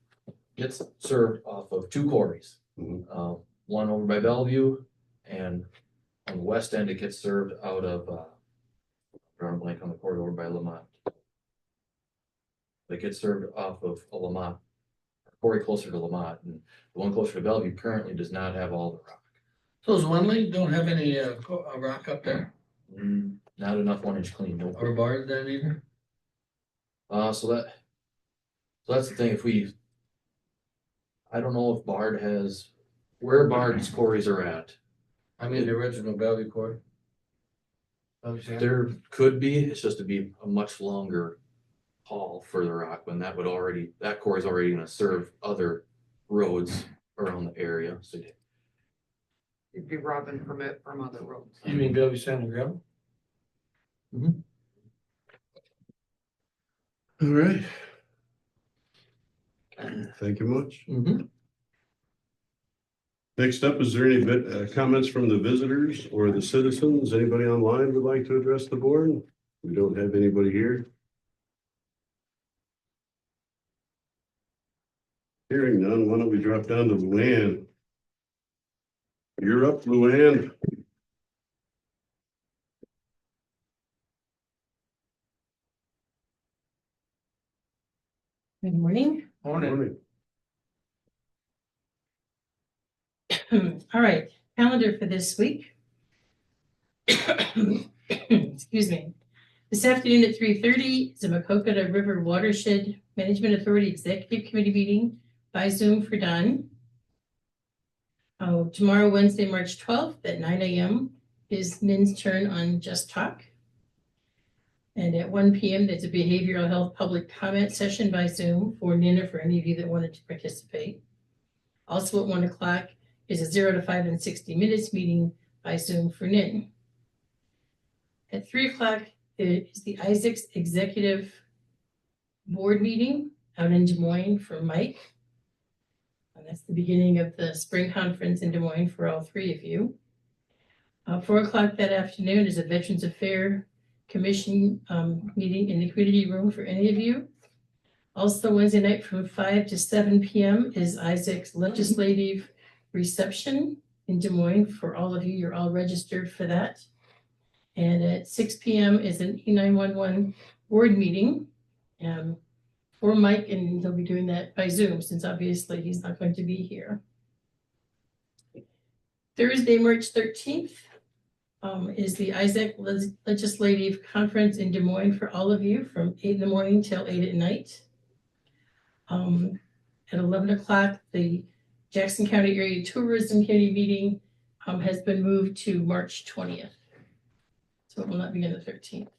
off of 2 quarries. Mhm. One over by Bellevue, and on the west end, it gets served out of, drawing a blank on the corridor over by Lamont. They get served off of a Lamont, quarry closer to Lamont, and the one closer to Bellevue currently does not have all the rock. Those Wendling don't have any rock up there Not enough 1-inch clean, no. or bars then either? So that's the thing, I don't know if Bard has, where Bard's quarries are at. I mean, the original Bellevue Court. There could be, it's just to be a much longer haul for the rock, when that quarry's already gonna serve other roads around the area, so. You'd be robbing permit from other roads. You mean Bellevue Sand and Gravel? All right. Thank you much. Next up, is there any comments from the visitors or the citizens? Anybody online would like to address the board? We don't have anybody here. Hearing none, why don't we drop down to Luann? You're up, Luann. Good morning. Morning. All right, calendar for this week. Excuse me. This afternoon at 3:30 is the Macocata River Watershed Management Authority Executive Committee meeting by Zoom for Don. Tomorrow, Wednesday, March 12th at 9 a.m. is Nin's turn on Just Talk. And at 1 p.m., there's a behavioral health public comment session by Zoom for Nin or for any of you that wanted to participate. Also at 1 o'clock is a 0 to 5 and 60 minutes meeting by Zoom for Nin. At 3 o'clock is the Isaacs Executive Board meeting out in Des Moines for Mike. And that's the beginning of the spring conference in Des Moines for all three of you. 4 o'clock that afternoon is a Veterans Affairs Commission meeting in the community room for any of you. Also Wednesday night from 5 to 7 p.m. is Isaac's legislative reception in Des Moines for all of you. You're all registered for that. And at 6 p.m. is an E911 board meeting for Mike, and he'll be doing that by Zoom since obviously he's not going to be here. Thursday, March 13th is the Isaac Legislative Conference in Des Moines for all of you from 8 in the morning till 8 at night. At 11 o'clock, the Jackson County Area Tourism Committee meeting has been moved to March 20th. So it will not be on the 13th.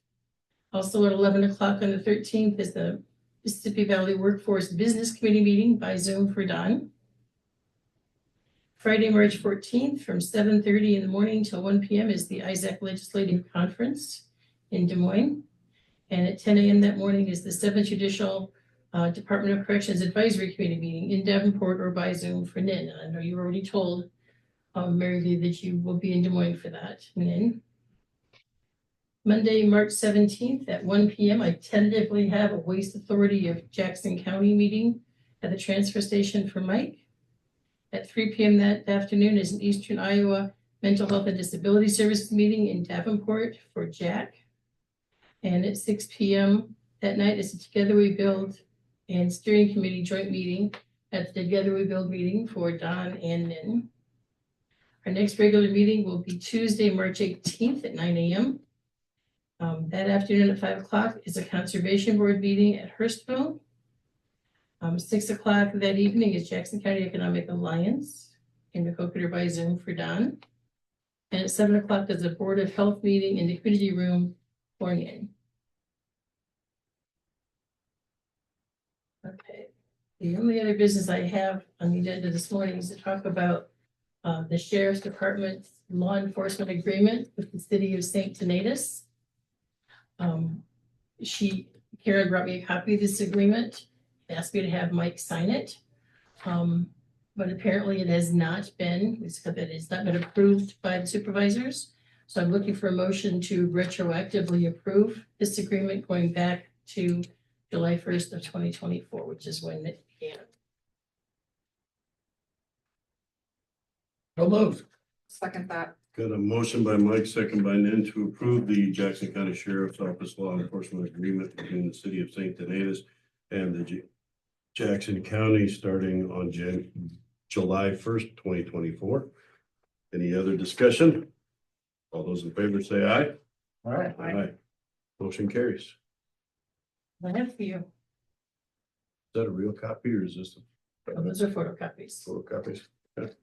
Also at 11 o'clock on the 13th is the Mississippi Valley Workforce Business Committee meeting by Zoom for Don. Friday, March 14th from 7:30 in the morning till 1 p.m. is the Isaac Legislative Conference in Des Moines. And at 10 a.m. that morning is the 7th Judicial Department of Corrections Advisory Committee meeting in Davenport or by Zoom for Nin. I know you already told Mary Lee that you will be in Des Moines for that, Nin. Monday, March 17th at 1 p.m. I tentatively have a Waste Authority of Jackson County meeting at the transfer station for Mike. At 3 p.m. that afternoon is an Eastern Iowa Mental Health and Disability Services meeting in Davenport for Jack. And at 6 p.m. that night is a Together We Build and Steering Committee joint meeting at the Together We Build meeting for Don and Nin. Our next regular meeting will be Tuesday, March 18th at 9 a.m. That afternoon at 5 o'clock is a Conservation Board meeting at Hurstville. 6 o'clock that evening is Jackson County Economic Alliance in Macocata by Zoom for Don. And at 7 o'clock is a Board of Health meeting in the community room for Nin. Okay. The only other business I have on the agenda this morning is to talk about the Sheriff's Department's law enforcement agreement with the city of St. Donatus. Karen brought me a copy of this agreement, asked me to have Mike sign it. But apparently it has not been, approved by the supervisors. So I'm looking for a motion to retroactively approve this agreement going back to July 1st of 2024, which is when it began. So moved. Second that. Got a motion by Mike, second by Nin to approve the Jackson County Sheriff's Office Law Enforcement Agreement between the city of St. Donatus and the Jackson County starting on July 1st, 2024. Any other discussion? All those in favor say aye. All right. Aye. Motion carries. I have for you. Is that a real copy or is this Those are photocopies. photocopies? Okay.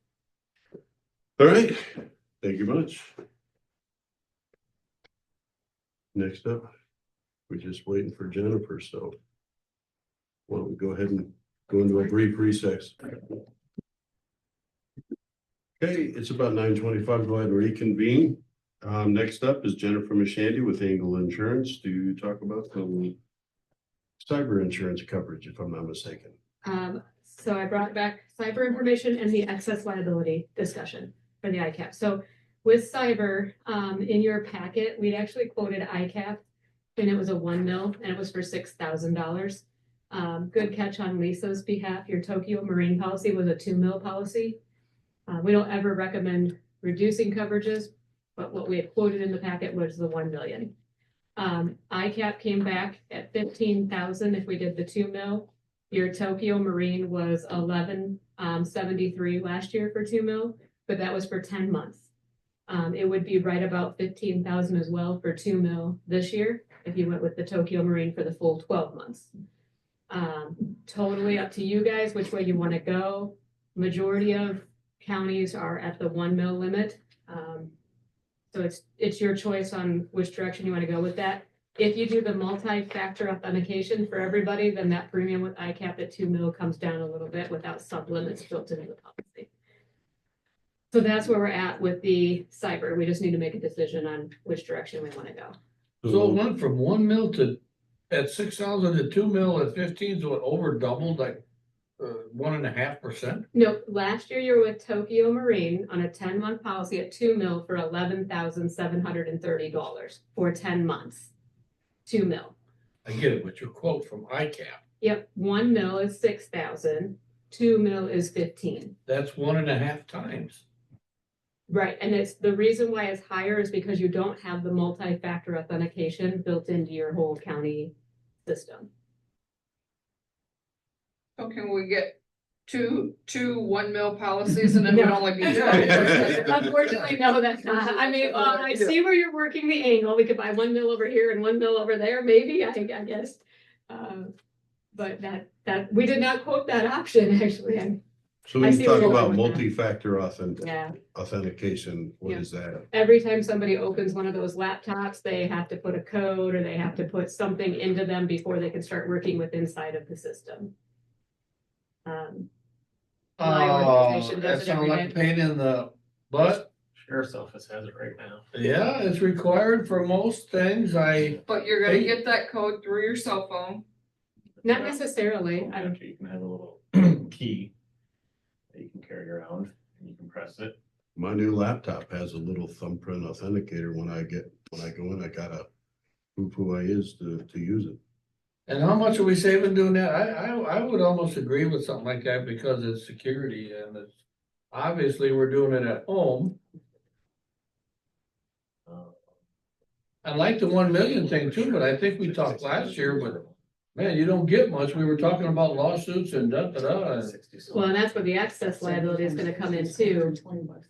All right, thank you much. Next up, we're just waiting for Jennifer, so why don't we go ahead and go into a brief recess. Okay, it's about 9:25. Go ahead and reconvene. Next up is Jennifer Mishandy with Angle Insurance to talk about the cyber insurance coverage, if I'm not mistaken. So I brought back cyber information and the excess liability discussion for the ICAP. So with cyber, in your packet, we'd actually quoted ICAP and it was a 1 mil and it was for $6,000. Good catch on Lisa's behalf. Your Tokyo Marine policy was a 2 mil policy. We don't ever recommend reducing coverages, but what we had quoted in the packet was the 1 million. ICAP came back at 15,000 if we did the 2 mil. Your Tokyo Marine was 1173 last year for 2 mil, but that was for 10 months. It would be right about 15,000 as well for 2 mil this year. if you went with the Tokyo Marine for the full 12 months. Totally up to you guys which way you want to go. Majority of counties are at the 1 mil limit. So it's your choice on which direction you want to go with that. If you do the multi-factor authentication for everybody, then that premium with ICAP at 2 mil comes down a little bit without sub-limits built into the policy. So that's where we're at with the cyber. We just need to make a decision on which direction we want to go. So it went from 1 mil to, at 6,000 to 2 mil at 15, so it over doubled like 1.5%. No, last year you were with Tokyo Marine on a 10-month policy at 2 mil for $11,730 for 10 months. 2 mil. I get it, but your quote from ICAP, Yep, 1 mil is 6,000, 2 mil is 15. that's 1.5 times. Right, and it's the reason why it's higher is because you don't have the multi-factor authentication built into your whole county system. So can we get two 1 mil policies and then we'd No. only be. Unfortunately, no, that's not. I mean, I see where you're working the angle. We could buy 1 mil over here and 1 mil over there, maybe, I guess. But that we did not quote that option, actually. So I when see you where talk you're about going with that. multi-factor Yeah, authentication, what Yeah. is that? every time somebody opens one of those laptops, they have to put a code or they have to put something into them before they can start working with inside of the system. My organization does That it every sounds like a day. pain in the butt. Sheriff's office has it right now. Yeah, it's required for most things. But you're gonna Hey. get that code through your cell phone. Not necessarily. Actually, you can have a little key that you can carry around and you can press it. My new laptop has a little thumbprint authenticator. When I go in, I gotta prove who I is to use it. And how much are we saving doing that? I would almost agree with something like that because it's security and it's, obviously we're doing it at home. I like the 1 million thing too, but I think we talked last year, but man, you don't get much. We were talking about lawsuits and da-da-da. Well, and that's where the excess liability is gonna come in too.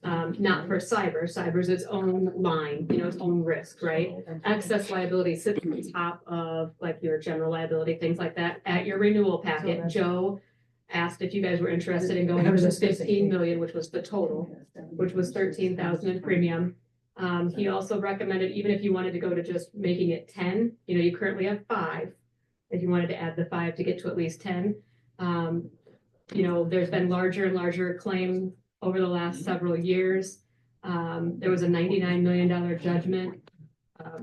Not for cyber. Cyber's its own line, its own risk, right? Excess liability sits on top of like your general liability, things like that. At your renewal packet, Joe asked if you guys were interested in going over the 15 million, which was the total, which was 13,000 in premium. He also recommended, even if you wanted to go to just making it 10, you currently have 5. If you wanted to add the 5 to get to at least 10. There's been larger and larger claims over the last several years. There was a $99 million judgment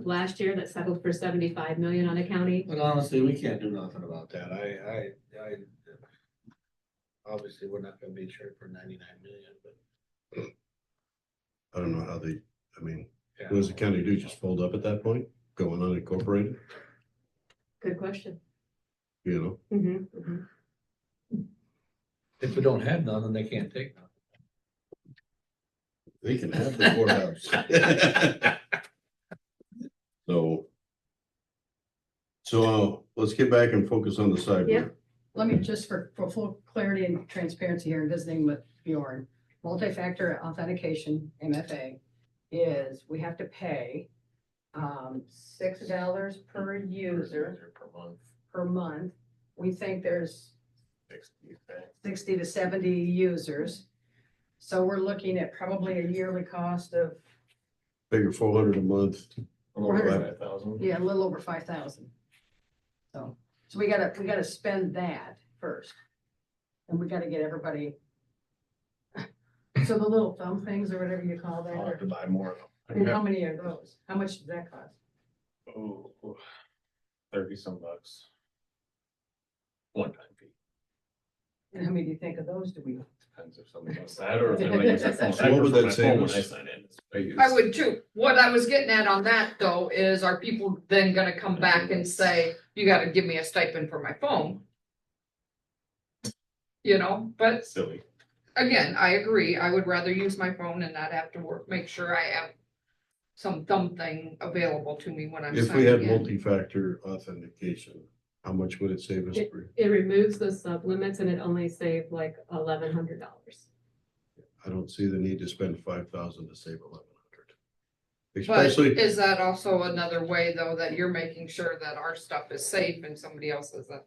last year that settled for 75 million on a county. But honestly, we can't do nothing about that. I obviously we're not gonna be insured for 99 million, but. I don't know how what Yeah. does the county do? Just fold up at that point? Go unincorporated? Good question. If we don't have nothing, they can't take nothing. They can have the courthouse. So let's get back and focus on the cyber. Yeah. Let me just for full clarity and transparency here, and visiting with Bjorn, multi-factor authentication, MFA, is we have to pay $6 per user per month. We think there's 60 to 70 users. So we're looking at probably a yearly cost of, Figure 400 a month. A little over 5,000. a little over 5,000. So we gotta spend that first. And we gotta get everybody. So the little thumb things or whatever you call I'll have to that, buy more of and how them. many are those? How much does that cost? Oh, 30 some bucks. One time fee. And how many do you think of those do we? Depends if somebody wants that or if they want to use their phone. So I what would prefer that my save phone when us? I sign in. I would too. What I was getting at on that though is, are people then gonna come back and say, you gotta give me a stipend for my phone? But Silly. again, I agree. I would rather use my phone and not have to make sure I have some dumb thing available to me when I'm If we had signing in. multi-factor authentication, how much would it save us? It removes the sub limits and it only saved like $1,100. I don't see the need to spend 5,000 to save 1,100. But especially, is that also another way though, that you're making sure that our stuff is safe and somebody else isn't?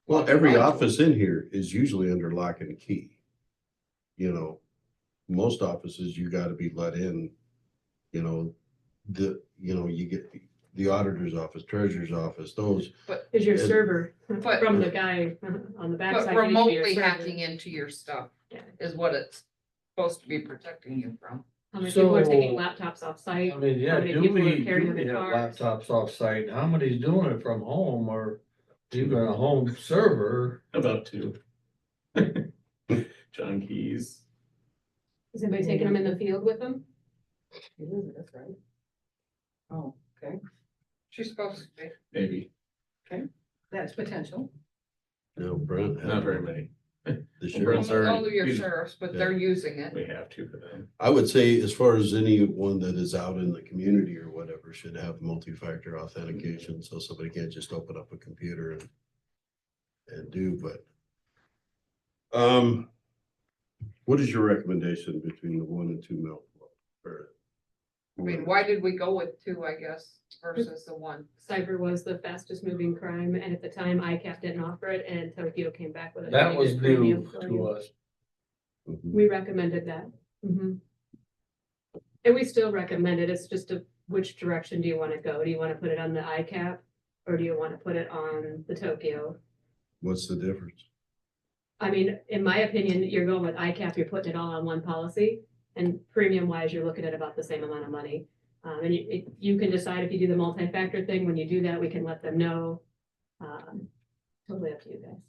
well, every office in here is usually under lock and key. You know, most offices, you gotta be let in, you know, you get the auditor's office, treasurer's office, those. Is your And- server But- from the guy on the But backside. you need to be your remotely server. hacking into your stuff Yeah. is what it's supposed to be protecting you from. How many people are taking So- laptops off site? I mean, yeah, How many do people are we carrying them in have cars? laptops off-site? How many's doing it from home or even a home server? About 2. John Keys. Is anybody taking them in the field with them? Elizabeth, right? Oh, okay, She's supposed to be. Maybe. that's potential. No, Brent. Not very many. The Brent's sheriff. already- All of your he's- sheriffs, but yeah. they're using it. We have 2 for them. I would say as far as anyone that is out in the community or whatever should have multi-factor authentication, so somebody can't just open up a computer and do, but. What is your recommendation between the 1 and 2 mil? I mean, why did we go with 2, I guess, versus the 1? Cyber was the fastest moving crime, and at the time, ICAP didn't offer it, and Tokyo came back with a. That was negative premium new for to you. us. Mhm. We recommended that. Mhm. And we still recommend it. It's just which direction do you want to go? Do you want to put it on the ICAP? Or do you want to put it on the Tokyo? What's the difference? I mean, in my opinion, you're going with ICAP, you're putting it all on one policy. And premium wise, you're looking at about the same amount of money. And you can decide if you do the multi-factor thing. When you do that, we can let them know. Totally up to you guys.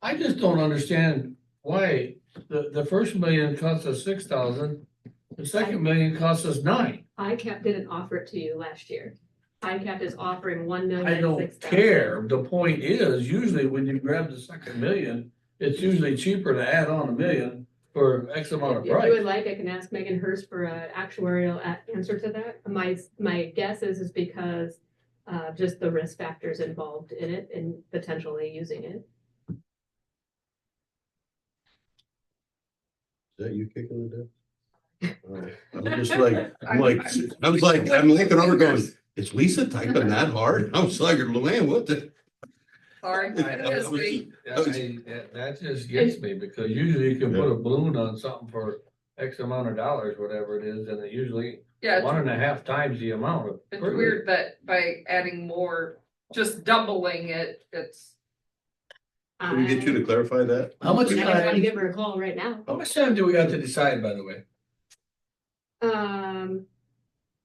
I just don't understand why the first million cost us 6,000, the second million cost us 9. ICAP didn't offer it to you last year. ICAP is offering 1,000,000. I don't care. The point is, usually when you grab the second million, it's usually cheaper to add on 1,000,000 for X amount of If you would price. like, I can ask Megan Hurst for an actuarial answer to that. My guess is because just the risk factors involved in it and potentially using it. Is that you kicking the desk? I'm just like, I'm looking over going, is Lisa typing that hard? I was like, man, what the? Sorry. That It is was- me. That just gets me, because usually you can put a balloon on something for X amount of dollars, whatever it is, and it usually Yeah, 1.5 times the amount of. it's weird that by adding more, just doubling it, it's. Can we get you to clarify that? How much I can try to time, give her a call right now. how much time do we got to decide, by the way?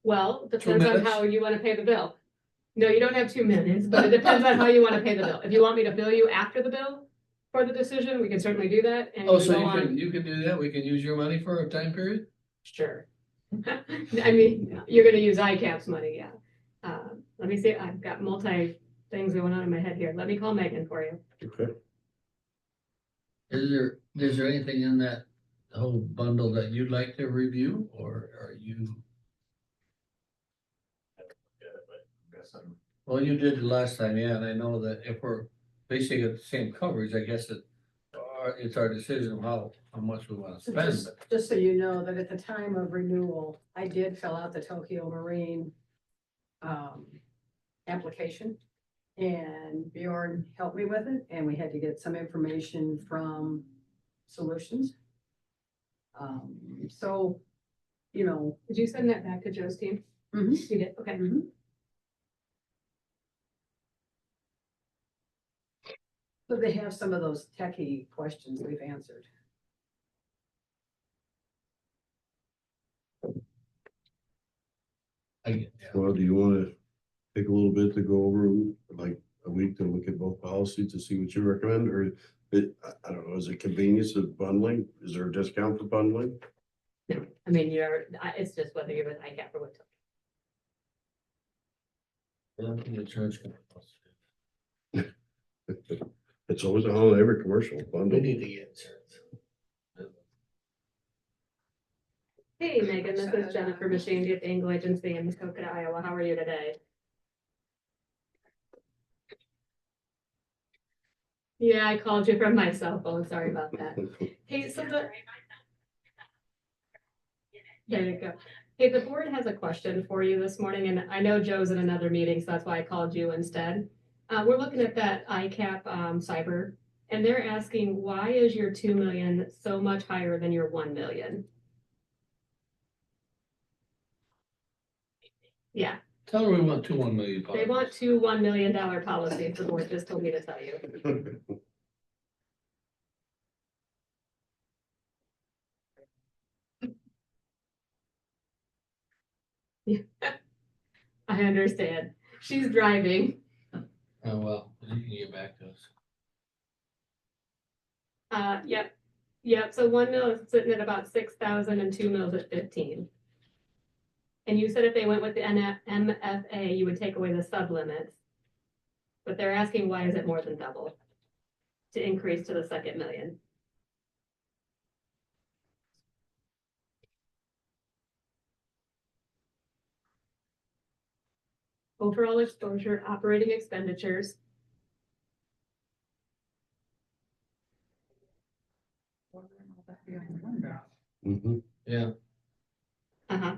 Well, depends on minutes? how you want to pay the bill. No, you don't have 2 minutes, but it depends on how you want to pay the bill. If you want me to bill you after the bill for the decision, we can certainly do that. And Oh, so go you on. can do that? We can use your money for a time period? Sure. I mean, you're gonna use ICAP's money, yeah. Let me see, I've got multi things going on in my head here. Let me call Megan for you. Okay. Is there anything in that whole bundle that you'd like to review, or are you? Yeah, but I guess I'm. Well, you did it last time, yeah, and I know that if we're basically at the same coverage, I guess it's our decision of how much we wanna spend. Just so you know that at the time of renewal, I did fill out the Tokyo Marine application. And Bjorn helped me with it, and we had to get some information from Solutions. So, you know. Did you send that back to Joe's team? Mhm. You did, okay. So they have some of those techie questions we've answered. Well, do you want to take a little bit to go over like a week to look at both policies to see what you recommend, or I don't know, is it convenience of bundling? Is there a discount for bundling? I mean, it's just whether you're with ICAP or with. Insurance company. It's always on every commercial We bundle. need to get insurance. Hey Megan, this is Jennifer Machine at Angle Agency in Muskogee, Iowa. How are you today? Yeah, I called you from my cell phone. Sorry about that. Hey, so there you go. Hey, the board has a question for you this morning, and I know Joe's in another meeting, so that's why I called you instead. We're looking at that ICAP, cyber, and they're asking, why is your 2 million so much higher than your 1 million? Yeah, Tell her we want two 1 million. they want two $1 million policies, the board just told me to tell you. I understand. She's driving. Oh, well, you can get back to us. Yep, so 1 mil is sitting at about 6,000 and 2 mils at 15. And you said if they went with the MFA, you would take away the sublimits. But they're asking, why is it more than double? To increase to the second million. Overall exposure, operating expenditures. Mhm. Yeah, Uh-huh.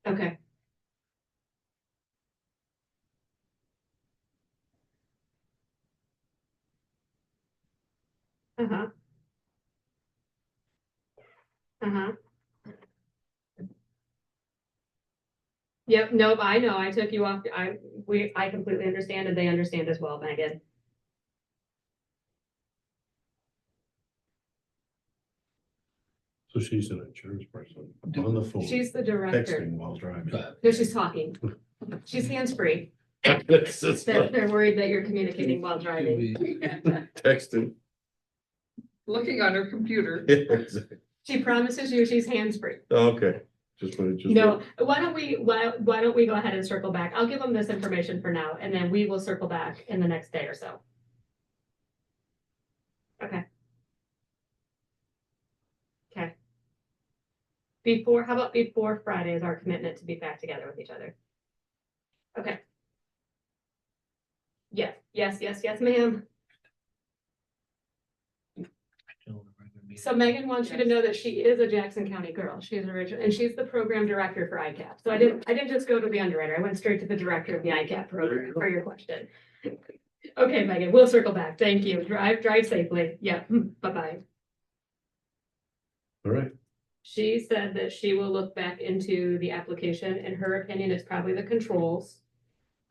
Okay. Uh-huh. Uh-huh. Yep, nope, I know, I took you off, I completely understand, and they understand as well, Megan. So she's an insurance person on the phone, She's the director. texting while driving. but No, she's talking. She's hands-free. It's just They're worried that you're communicating while should driving. be- texting. Looking on her computer. She promises you she's hands-free. Okay, just wanted to. No, why don't we go ahead and circle back? I'll give them this information for now, and then we will circle back in the next day or so. Okay. Okay. How about before Friday is our commitment to be back together with each other? Okay. Yes, ma'am. So Megan wants you to know that she is a Jackson County girl. She's original, and she's the program director for ICAP. So I didn't just go to the underwriter. I went straight to the director of the ICAP program for your question. Okay, Megan, we'll circle back. Thank you. Drive safely. Yeah, bye-bye. All right, She said that she will look back into the application. In her opinion, it's probably the controls,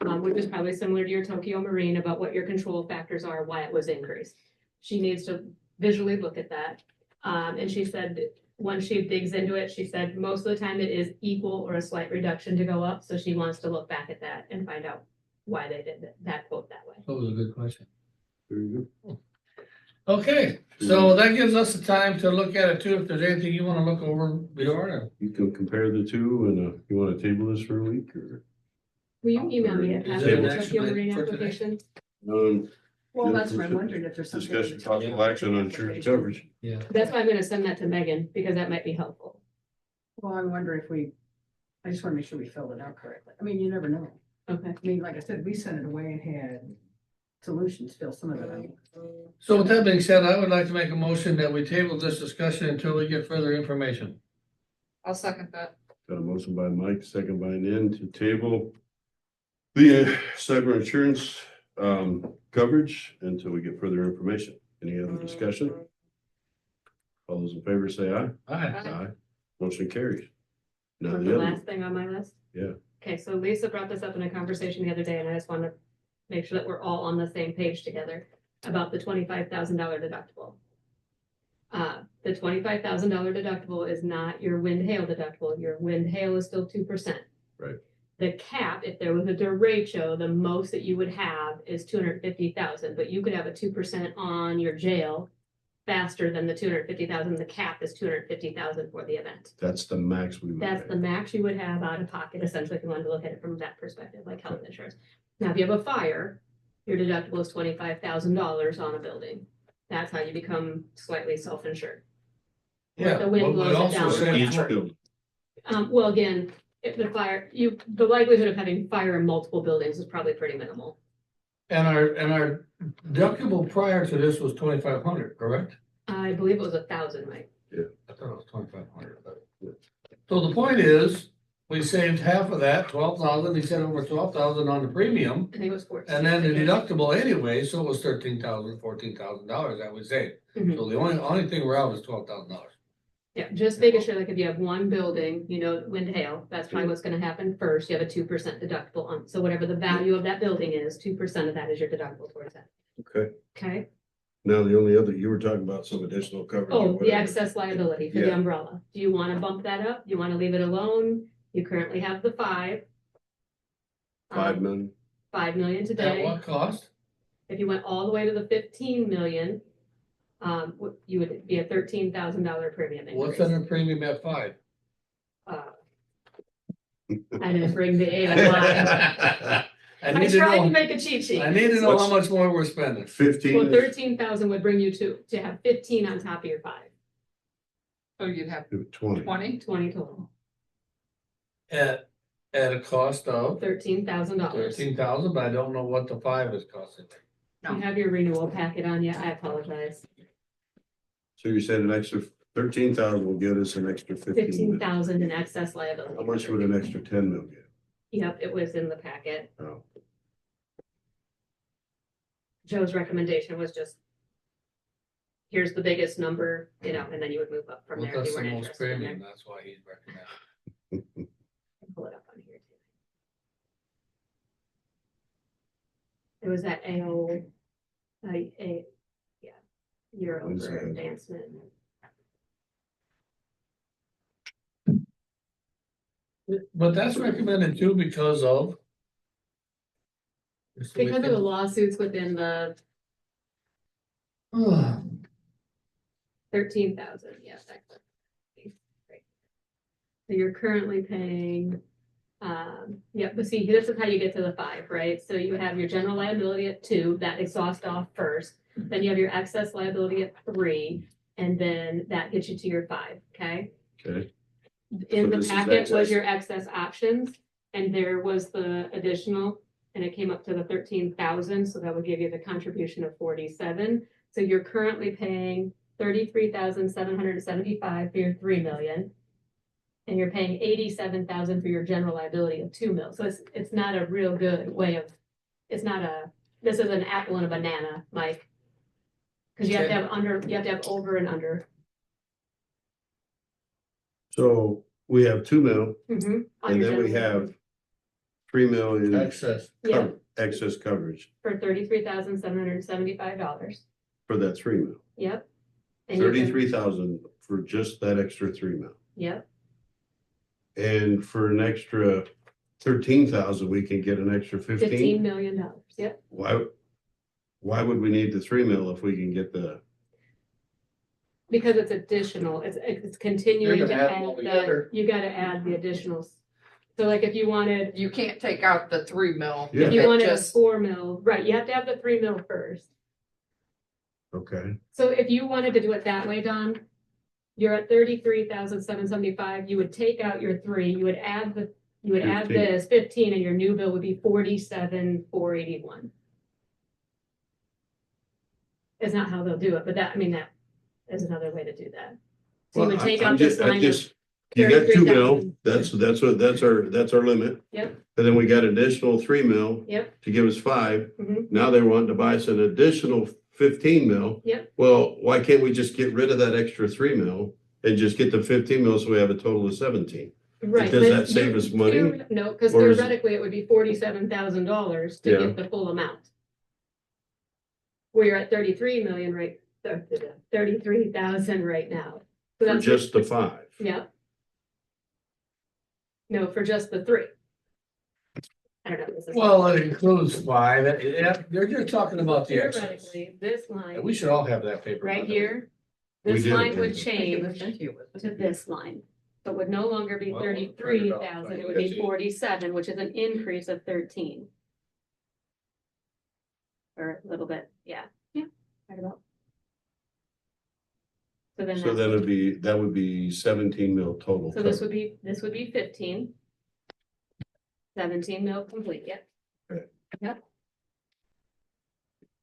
which is probably similar to your Tokyo Marine about what your control factors are, why it was increased. She needs to visually look at that. And she said, when she digs into it, she said most of the time it is equal or a slight reduction to go up. So she wants to look back at that and find out why they did that quote that way. That was a good question. very good. Okay, so that gives us the time to look at it too. If there's anything you wanna look over, Bjorn, You can compare the two and you want to table this for a week or? Will you email me a Is copy there of an the Tokyo action Marine for today? application? Well, that's what I'm wondering, if there's something. Discussion possible action on insurance coverage. yeah. That's why I'm gonna send that to Megan, because that might be helpful. Well, I'm wondering if I just wanna make sure we filled it out correctly. I mean, you never know. Okay. I mean, like I said, we sent it away and had solutions fill some of it out. So with that being said, I would like to make a motion that we table this discussion until we get further information. I'll second that. Got a motion by Mike, second by Nan to table the cyber insurance coverage until we get further information. Any other discussion? All those in favor say aye. Alright, Aye. Motion carries. Now That's the the other, last thing on my list. Yeah. Okay, so Lisa brought this up in a conversation the other day, and I just want to make sure that we're all on the same page together about the $25,000 deductible. The $25,000 deductible is not your wind hail deductible. Your wind hail is still 2%. Right. The cap, if there was a derecho, the most that you would have is 250,000, but you could have a 2% on your jail faster than the 250,000. The cap is 250,000 for the event. that's the max we would That's pay. the max you would have out of pocket, essentially, if you wanted to look at it from that perspective, like health insurance. Now, if you have a fire, your deductible is $25,000 on a building. That's how you become slightly self-insured. yeah. The wind but we blows it also down. said- Each building. Well, again, if the fire, the likelihood of having fire in multiple buildings is probably pretty minimal. And our deductible prior to this was 2,500, correct? I believe it was 1,000, Mike. I thought it was 2,500, but. So the point is, we saved half of that, 12,000, he said over 12,000 on the premium. I think it was 14. And then the deductible anyway, so it was $14,000 that we saved. Mhm. So the only thing we're out is $12,000. Yeah, just making sure, like, if you have one building, you know, wind, hail, that's probably what's gonna happen first, you have a 2% deductible on, so whatever the value of that building is, 2% of that is your deductible towards that, Okay. okay? Now, the only other, you were talking about some additional coverage. or Oh, the whatever. excess liability for the Yeah. umbrella, do you wanna bump that up, do you wanna leave it alone? You currently have the 5. 5 million. 5 million At today, what cost? if you went all the way to the 15 million, you would be a $13,000 premium What's increase. under premium at 5? Uh, I didn't bring the A line. I I need to tried to know, make a cheat sheet. I need to know how What's- much more we're spending. 15. Well, is 13,000 would bring you to have 15 on top of your 5, So you'd have 20. 20? 20 total, At a cost of $13,000. 13,000, but I don't know what the 5 is costing. You have your renewal packet on you, I apologize. So you said an extra 13,000 will get us an extra 15 million. 15,000 in excess liability. How much would an extra 10 million get? Yep, it was in the packet. Oh. Joe's recommendation was just, here's the biggest number, you know, and then you would move up from Well, there if that's you the weren't most interested in premium, there. that's why he's recommending. Pull it up on here too. It was that yeah, year What is over that? advancement. But that's recommended too because of. Because of the lawsuits within the Oh, 13,000, yes, actually. Right. So you're currently paying, but see, this is how you get to the 5, right? So you have your general liability at 2, that exhausts off first, then you have your excess liability at 3, and then that gets you to your 5, okay? Okay. In So the this is packet was excess. your excess options, and there was the additional, and it came up to the 13,000, so that would give you the contribution of 47. So you're currently paying 33,775 for your 3 million. And you're paying 87,000 for your general liability of 2 mil. So it's not a real good way of, this is an apple and a banana, Mike. Cause you have to have over and under. So we have 2 mil, Mhm, on and your then we general have liability. 3 million excess. Yeah, excess coverage for $33,775. for that 3 mil. Yep. And you can- 33,000 for just that extra 3 mil. Yep, And for an extra 13,000, we can get an extra $15 15. million, yep. Why would we need the 3 mil if we can get the, Because it's additional, it's continuing You're to gonna add add all the, together. you gotta add the additionals. So like if you wanted, You can't take out the 3 mil. Yeah. if you It wanted a just- 4 mil, right, you have to have the 3 mil first. okay, So if you wanted to do it that way, Don, you're at 33,775, you would take out your 3, you would add 15. this 15, and your new bill would be 47,481. It's not how they'll do it, but that is another way to do that. So you well, would take I'm out this just, line of, you got 2 mil, 33,000. that's our limit. Yep. And then we got additional 3 mil. Yep. To give us 5. Mhm. Now they're wanting to buy us an additional 15 mil. Yep. Well, why can't we just get rid of that extra 3 mil and just get the 15 mil so we have a total of 17? Right. Does but that save us money? No, because Or is it- theoretically, it would be $47,000 to Yeah. get the full amount. Where you're at 33 million, right, 33,000 right now. So For that's just the 5. Yep. No, for just the 3. I don't know. This is Well, it includes 5, yeah, they're just talking about the excess. theoretically, this Yeah, line, we should all have that paper. right by the way. here, We this did. line would I think it change was sent to you, wasn't to it? this line. So it would no longer be Well, 33,000, it would that's be it. 47, which is an increase of 13. Or a little bit, yeah, right about. So then, So that's- that would be 17 mil total. so this coverage. would be 15. 17 mil complete, yep.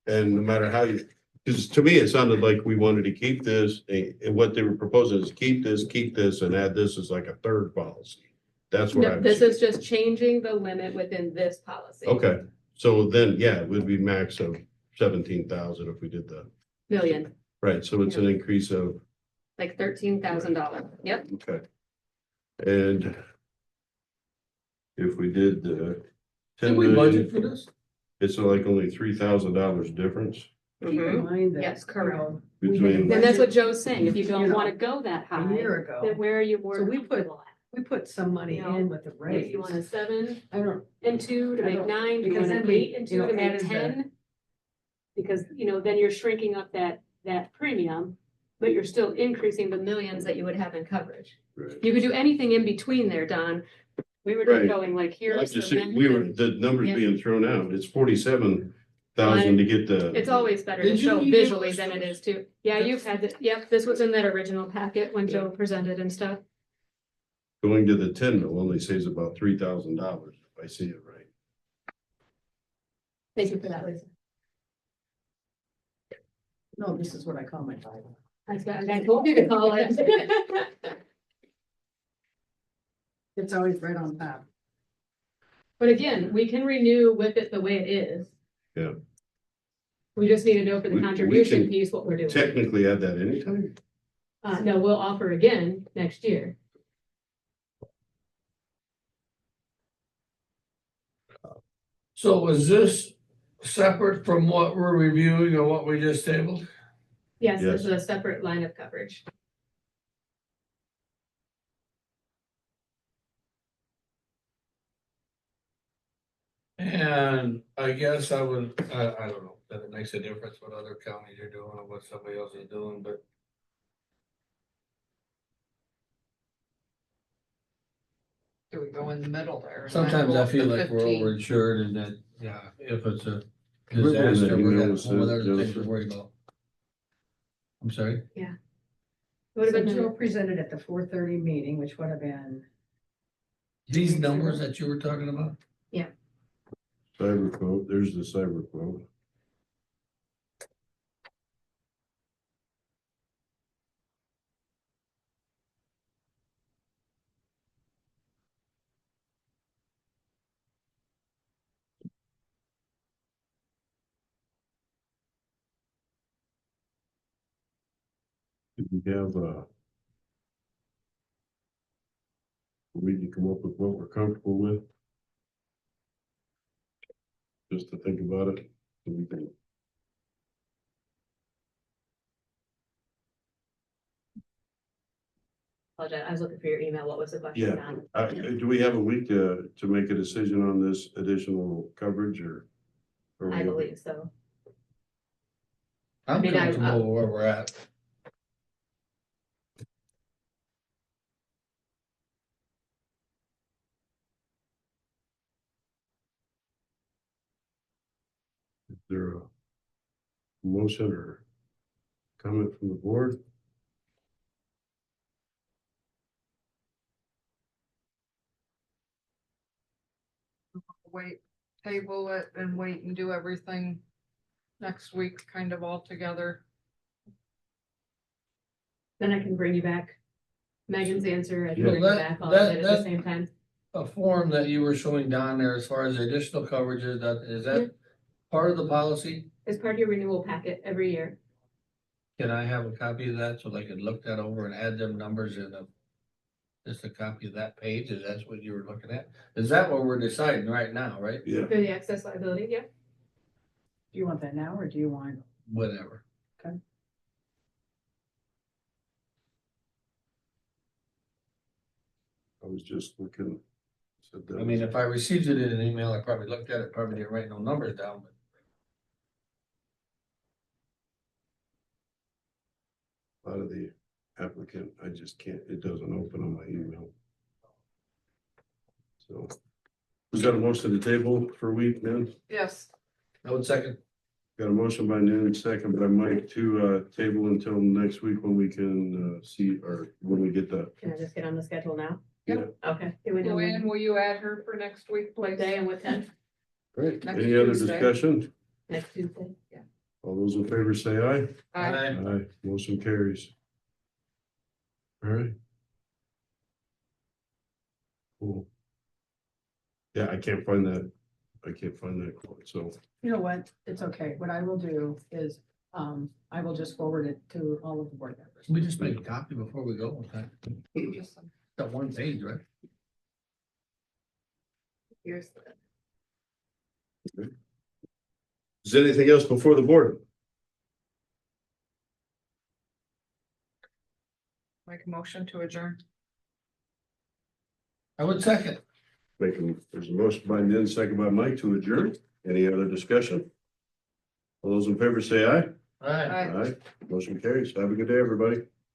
And no matter how you, Because to me, it sounded like we wanted to keep this, and what they were proposing is keep this, and add this as like a third policy. That's what No, I'm. this is just changing the limit within this policy. Okay, so then, yeah, it would be max of 17,000 if we did that. Million, Right, so it's an increase of, like $13,000. Yep. okay. And if we did the Did 10 we budget million, for this? it's like only $3,000 difference Keep in Mhm. mind that. Yes, correct. you know, we had between. And that's what budget Joe's saying. If you You don't know, want to go that A high, year ago, then where are you more So we put- comfortable at? we put some money You know, in with the If raise. you want a 7 I don't, and 2 to I make don't- 9, do you because want an then we, 8 and 2 you know, to make added the- 10? Because, then you're shrinking up that premium, but you're still increasing the millions that you would have in coverage. Right. You could do anything in between there, Don. We were just Right. going like, I'm here's just the saying, we were, maximum. the numbers Yeah. being thrown out, it's 47,000 to get the. It's always better to Did you show email visually us than it those? is to, yeah, you've had, yep, this was in that original packet when Joe presented and stuff. Going to the 10 mil only saves about $3,000 if I see it right. Thank you for that, Lisa. no, this is what I call my Bible. I told you to call it. It's always right on top. But again, we can renew with it the way it is. Yeah. We just need to know for the We contribution can piece what we're doing. Technically add that anytime. No, we'll offer again next year. So is this separate from what we're reviewing or what we just tabled? Yes, this Yes. is a separate line of coverage. And I guess I don't know, that it makes a difference what other counties are doing or what somebody else is doing, but Do we go in the middle there? and then sometimes go I up feel to like we're 15? overinsured and that, yeah, if it's a Remember when disaster, that we're email gonna was have other sent, things to Jennifer? worry about. I'm sorry? It would have So Joe been, presented at the 4:30 meeting, which would have been, These numbers that you were talking about? Cyber quote, there's the cyber quote. Did we have, we can come up with what we're comfortable with? Just to think about it, so we can. apologize, I was looking for your email. What was the question? Yeah. Don? Do we have a week to make a decision on this additional coverage or? I believe so. I'm mean, comfortable where we're at. Is there a motion or comment from the board? Wait, table it and wait and do everything next week, kind of all together. Then I can bring you back Megan's answer. I can Yeah. bring you Well, back all that- of it at the that- same time. A form that you were showing down there as far as the additional coverages, is that part of the policy? It's part of your renewal packet every year. Can I have a copy of that so they can look that over and add them numbers in just a copy of that page? Is that what you were looking at? Is that what we're deciding right now, right? Yeah. For the excess liability, yeah. do you want that now or do you want? Whatever. I was just looking. said that I mean, was- if I received it in an email, I probably looked at it, probably didn't write no numbers down, but A lot of the applicant, I just can't, it doesn't open on my email. So, we got a motion to the table for a week, then? Yes, I would second. Got a motion by Noon, second by Mike to table until next week when we can see, or when we get the. Can I just get on the schedule now? Yep. Okay. Do we know Luann, when- will you add her for next week, what please? day and what time? Great. Next Any other Tuesday. discussion? Next Tuesday? Yeah. All those in favor say aye. I Aye, motion carries. All right. Cool. Yeah, I can't find that. I can't find that quote, so. You know what? It's okay. What I will do is, I will just forward it to all of the board members. We just make a copy before we go, okay? just, That one page, right? here's the. Is there anything else before the board? Make a motion to adjourn. I would second. There's a motion by Nan, second by Mike to adjourn. Any other discussion? All those in favor say aye. All right. Aye. Aye, motion carries. Have a good day, everybody.